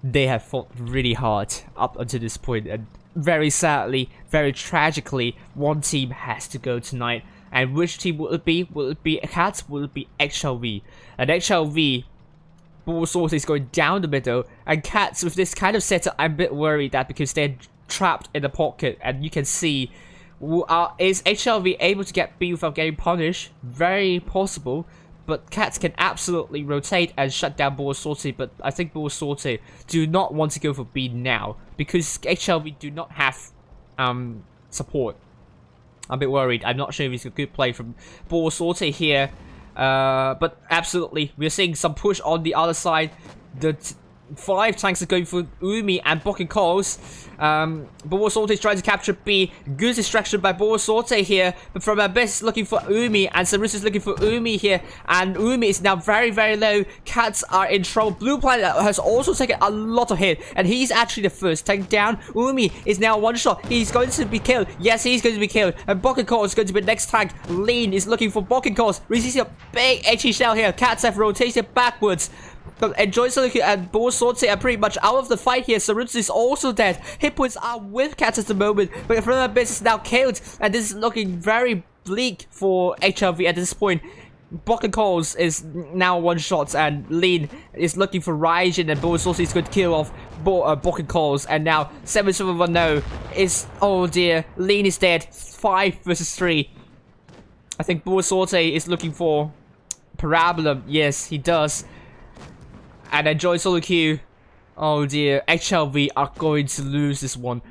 Speaker 3: they have fought really hard up until this point, and very sadly, very tragically, one team has to go tonight. And which team will it be? Will it be Cats? Will it be XLV? And XLV, ball source is going down the middle, and Cats with this kind of setup, I'm a bit worried that because they're trapped in the pocket, and you can see, is HLV able to get B without getting punished? Very possible. But Cats can absolutely rotate and shut down Ball Sortie, but I think Ball Sortie do not want to go for B now, because HLV do not have support. I'm a bit worried. I'm not sure if it's a good play from Ball Sortie here. But absolutely, we're seeing some push on the other side. The 5 tanks are going for Umi and Bokken Calls. Boasorte is trying to capture B. Good distraction by Boasorte here. But from Abyss looking for Umi. And Sarus is looking for Umi here. And Umi is now very, very low. Cats are in trouble. Blue Planet has also taken a lot of hit. And he's actually the first tank down. Umi is now one shot. He's going to be killed. Yes, he's going to be killed. And Bokken Calls is going to be the next tank. Lean is looking for Bokken Calls. Receives a big HE shell here. Cats have rotated backwards. But Enjoy Solution and Boasorte are pretty much out of the fight here. Sarutsu is also dead. Hit points are with Cats at the moment. But From Abyss is now killed. And this is looking very bleak for HLV at this point. Bokken Calls is now one shot. And Lean is looking for Raijin. And Boasorte is going to kill off Bokken Calls. And now 7710 is... Oh dear. Lean is dead. 5 versus 3. I think Boasorte is looking for Parabolum. Yes, he does. And Enjoy Solo Q. Oh dear, HLV are going to lose this one.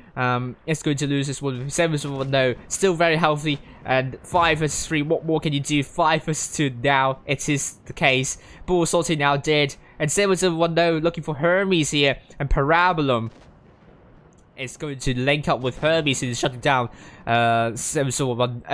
Speaker 3: It's going to lose this one. 7 no, still very healthy. And 5 versus 3. What more can you do? 5 versus 2 now. It is the case. Boasorte now dead. And 7 no, looking for Hermes here. And Parabolum is going to link up with Hermes and shut it down. 7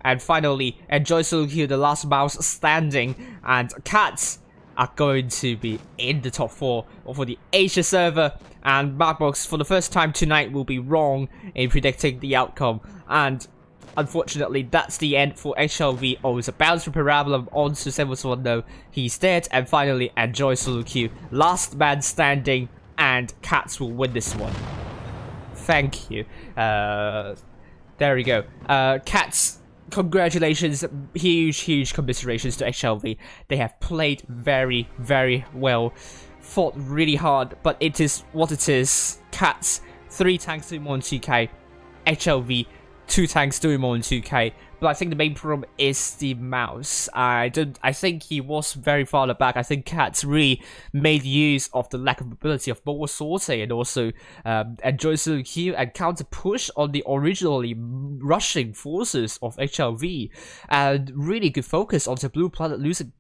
Speaker 3: and finally, Enjoy Solo Q, the last mouse standing. And Cats are going to be in the top 4 for the Asia server, and Markbox for the first time tonight will be wrong in predicting the outcome, and unfortunately that's the end for HLV. Oh, it's a bounce from Parabolum onto 7 he's dead, and finally Enjoy Solo Q, last man standing, and Cats will win this one. Thank you. There we go. Cats, congratulations, huge commiserations to HLV. They have played very, very well, fought really hard, but it is what it is. Cats, 3 tanks doing more than 2k, HLV, 2 tanks doing more than 2k. But I think the main problem is the mouse. I think he was very far back. I think Cats really made use of the lack of mobility of Boasorte and also Enjoy Solo Q and counter push on the originally rushing forces of HLV, and really good focus onto Blue Planet losing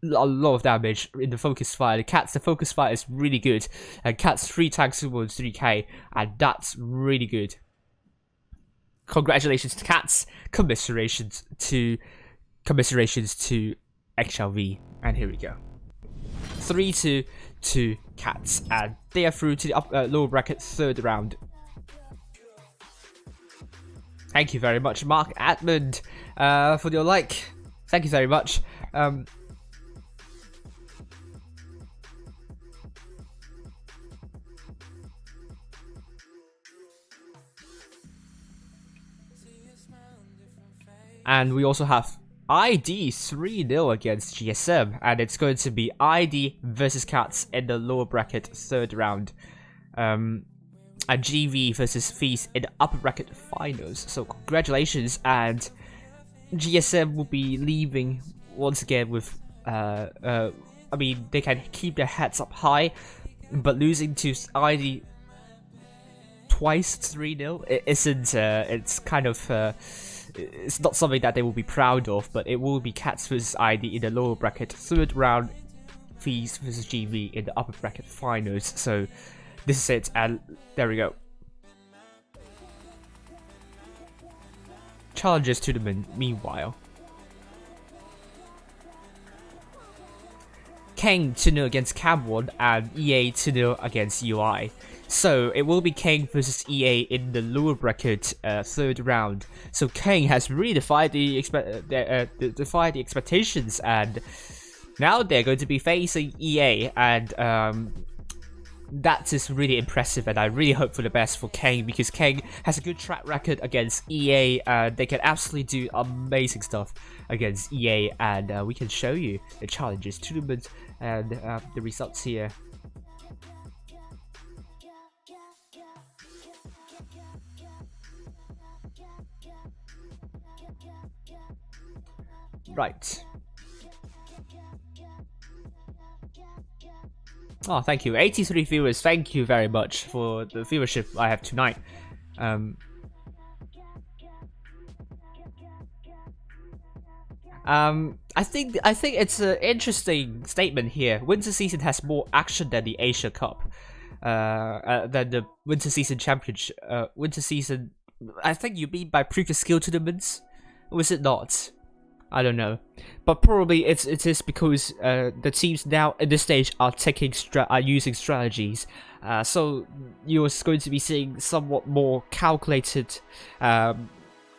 Speaker 3: a lot of damage in the focus fire. The focus fire is really good, and Cats 3 tanks towards 3k, and that's really good. Congratulations to Cats, commiserations to HLV, and here we go. 3-2 to Cats, and they are through to the lower bracket 3rd round. Thank you very much, Mark Atmund, for your like. Thank you very much. And we also have ID 3-0 against GSM, and it's going to be ID versus Cats in the lower bracket 3rd round. And GV versus Feast in the upper bracket finals. So congratulations, and GSM will be leaving once again with I mean, they can keep their heads up high, but losing to ID twice 3-0, it isn't it's kind of it's not something that they will be proud of, but it will be Cats versus ID in the lower bracket 3rd round, Feast versus GV in the upper bracket finals. So this is it, and there we go. Challenges tournament meanwhile. Kang 2-0 against Camwon, and EA 2-0 against UI. So it will be Kang versus EA in the lower bracket 3rd round. So Kang has really defied the expectations, and now they're going to be facing EA, and that is really impressive, and I really hope for the best for Kang, because Kang has a good track record against EA, and they can absolutely do amazing stuff against EA, and we can show you the challenges tournament and the results here. Right. Oh, thank you. 83 viewers. Thank you very much for the viewership I have tonight. I think it's an interesting statement here. Winter season has more action than the Asia Cup, than the winter season championship. Winter season, I think you mean by previous skill tournaments, or is it not? I don't know, but probably it is because the teams now at this stage are using strategies. So you're going to be seeing somewhat more calculated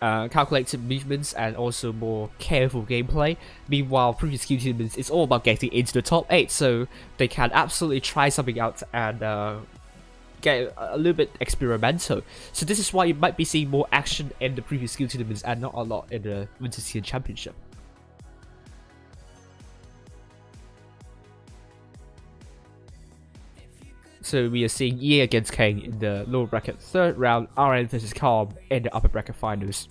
Speaker 3: movements and also more careful gameplay. Meanwhile, previous Q tournaments, it's all about getting into the top 8, so they can absolutely try something out and get a little bit experimental. So this is why you might be seeing more action in the previous Q tournaments and not a lot in the Winter Season Championship. So we are seeing Ye against Kang in the lower bracket 3rd round, RN versus Calm in the upper bracket finals.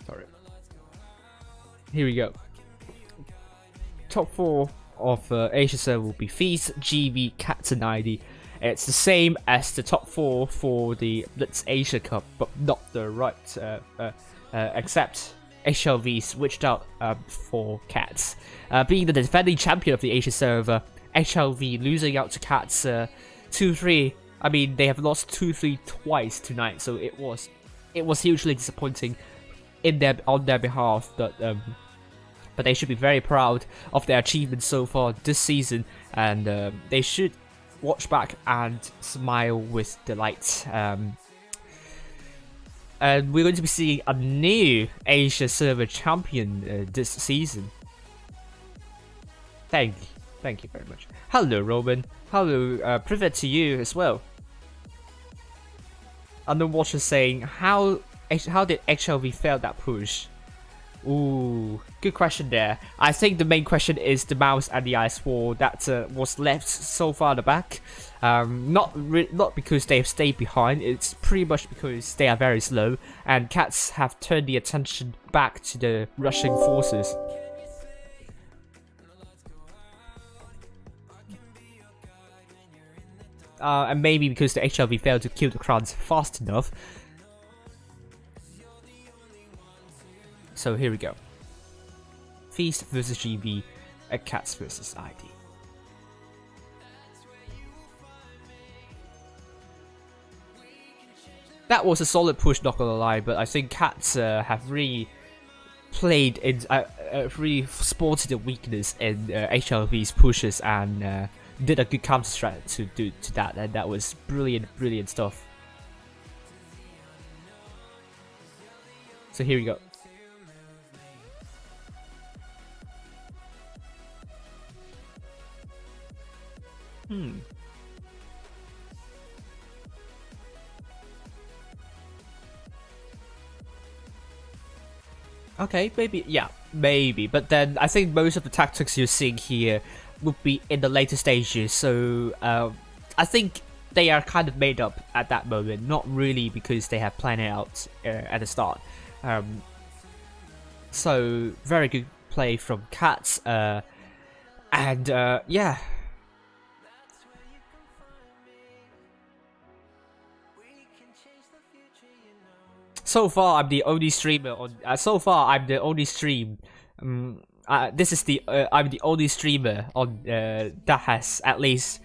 Speaker 3: Sorry. Here we go. Top 4 of Asia server will be Feast, GB, Cats and ID. It's the same as the top 4 for the Blitz Asia Cup, but not the right, except HLV switched out for Cats. Being the defending champion of the Asia server, HLV losing out to Cats 2-3. I mean, they have lost 2-3 twice tonight, so it was hugely disappointing on their behalf. But they should be very proud of their achievements so far this season, and they should watch back and smile with delight. And we're going to be seeing a new Asia server champion this season. Thank you very much. Hello, Roman. Hello, privet to you as well. Underwatcher saying, how did HLV fail that push? Ooh, good question there. I think the main question is the mouse and the ice wall that was left so far at the back. Not because they have stayed behind, it's pretty much because they are very slow, and Cats have turned the attention back to the rushing forces. And maybe because the HLV failed to kill the crowds fast enough. So here we go. Feast versus GB, and Cats versus ID. That was a solid push, not gonna lie, but I think Cats have really played in, really sported the weakness in HLV's pushes and did a good counter strat to that, and that was brilliant stuff. So here we go. Okay, maybe, but then I think most of the tactics you're seeing here would be in the later stages, so I think they are kind of made up at that moment, not really because they have planned it out at the start. So, very good play from Cats, and yeah. So far, I'm the only streamer on. I'm the only stream. I'm the only streamer on that has at least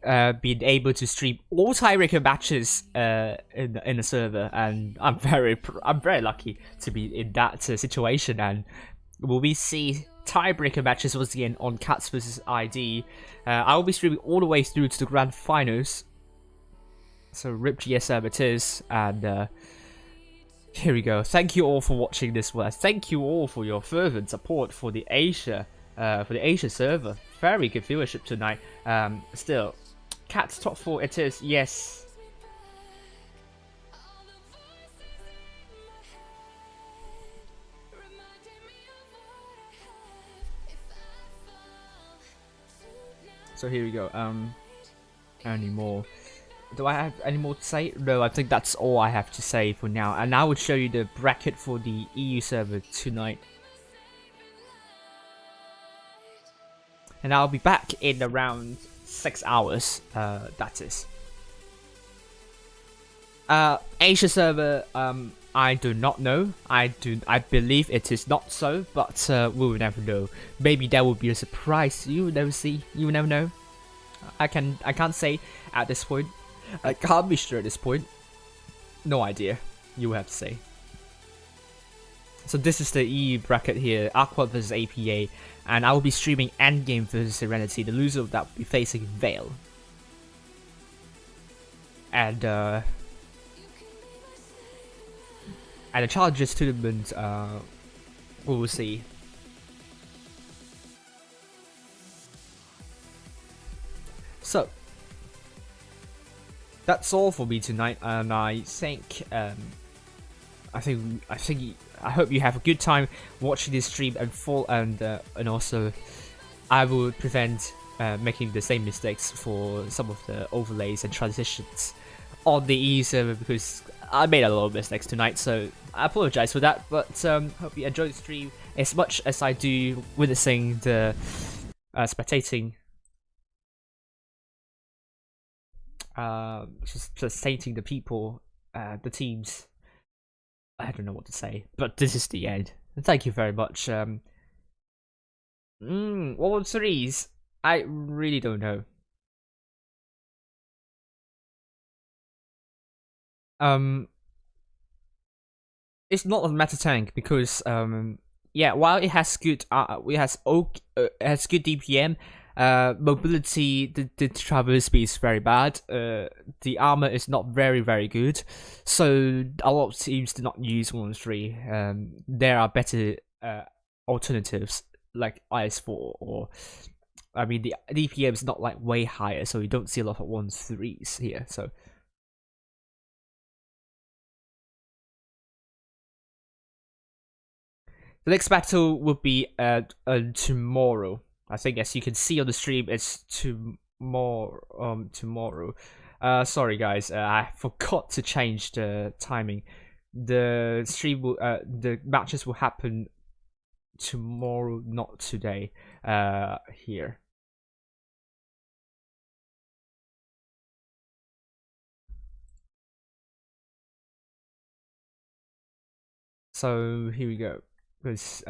Speaker 3: been able to stream all tiebreaker matches in the server, and I'm very lucky to be in that situation. And will we see tiebreaker matches once again on Cats versus ID? I will be streaming all the way through to the grand finals. So RIP GSM it is, and. Here we go. Thank you all for watching this one. Thank you all for your fervent support for the Asia server. Very good viewership tonight. Still, Cats top 4 it is. Yes. So here we go. Any more do I have any more to say? No, I think that's all I have to say for now. And I will show you the bracket for the EU server tonight. And I'll be back in around 6 hours. That is. Asia server. I do not know. I believe it is not so, but we will never know. Maybe there will be a surprise. You will never see. You will never know. I can't say at this point. I can't be sure at this point. No idea. You will have to say. So this is the EU bracket here, Aqua versus APA, and I will be streaming Endgame versus Serenity. The loser of that will be facing Vale. And the Challenges tournament, we will see. So that's all for me tonight, and I think I hope you have a good time watching this stream and also I will prevent making the same mistakes for some of the overlays and transitions on the EU server, because I made a lot of mistakes tonight, so I apologize for that. But hope you enjoyed the stream as much as I do witnessing the spectating. Just stating the people, the teams. I don't know what to say, but this is the end. Thank you very much. What was threes? I really don't know. It's not a meta tank because yeah, while it has good it has good DPM. Mobility, the traverse speed is very bad. The armor is not very good, so a lot of teams do not use 1-3. There are better alternatives like IS4, or I mean the DPM is not like way higher, so you don't see a lot of 1-3s here. So the next battle will be tomorrow. I think, as you can see on the stream, it's tomorrow. Sorry guys, I forgot to change the timing. The stream will, the matches will happen tomorrow, not today. Here. So here we go. Because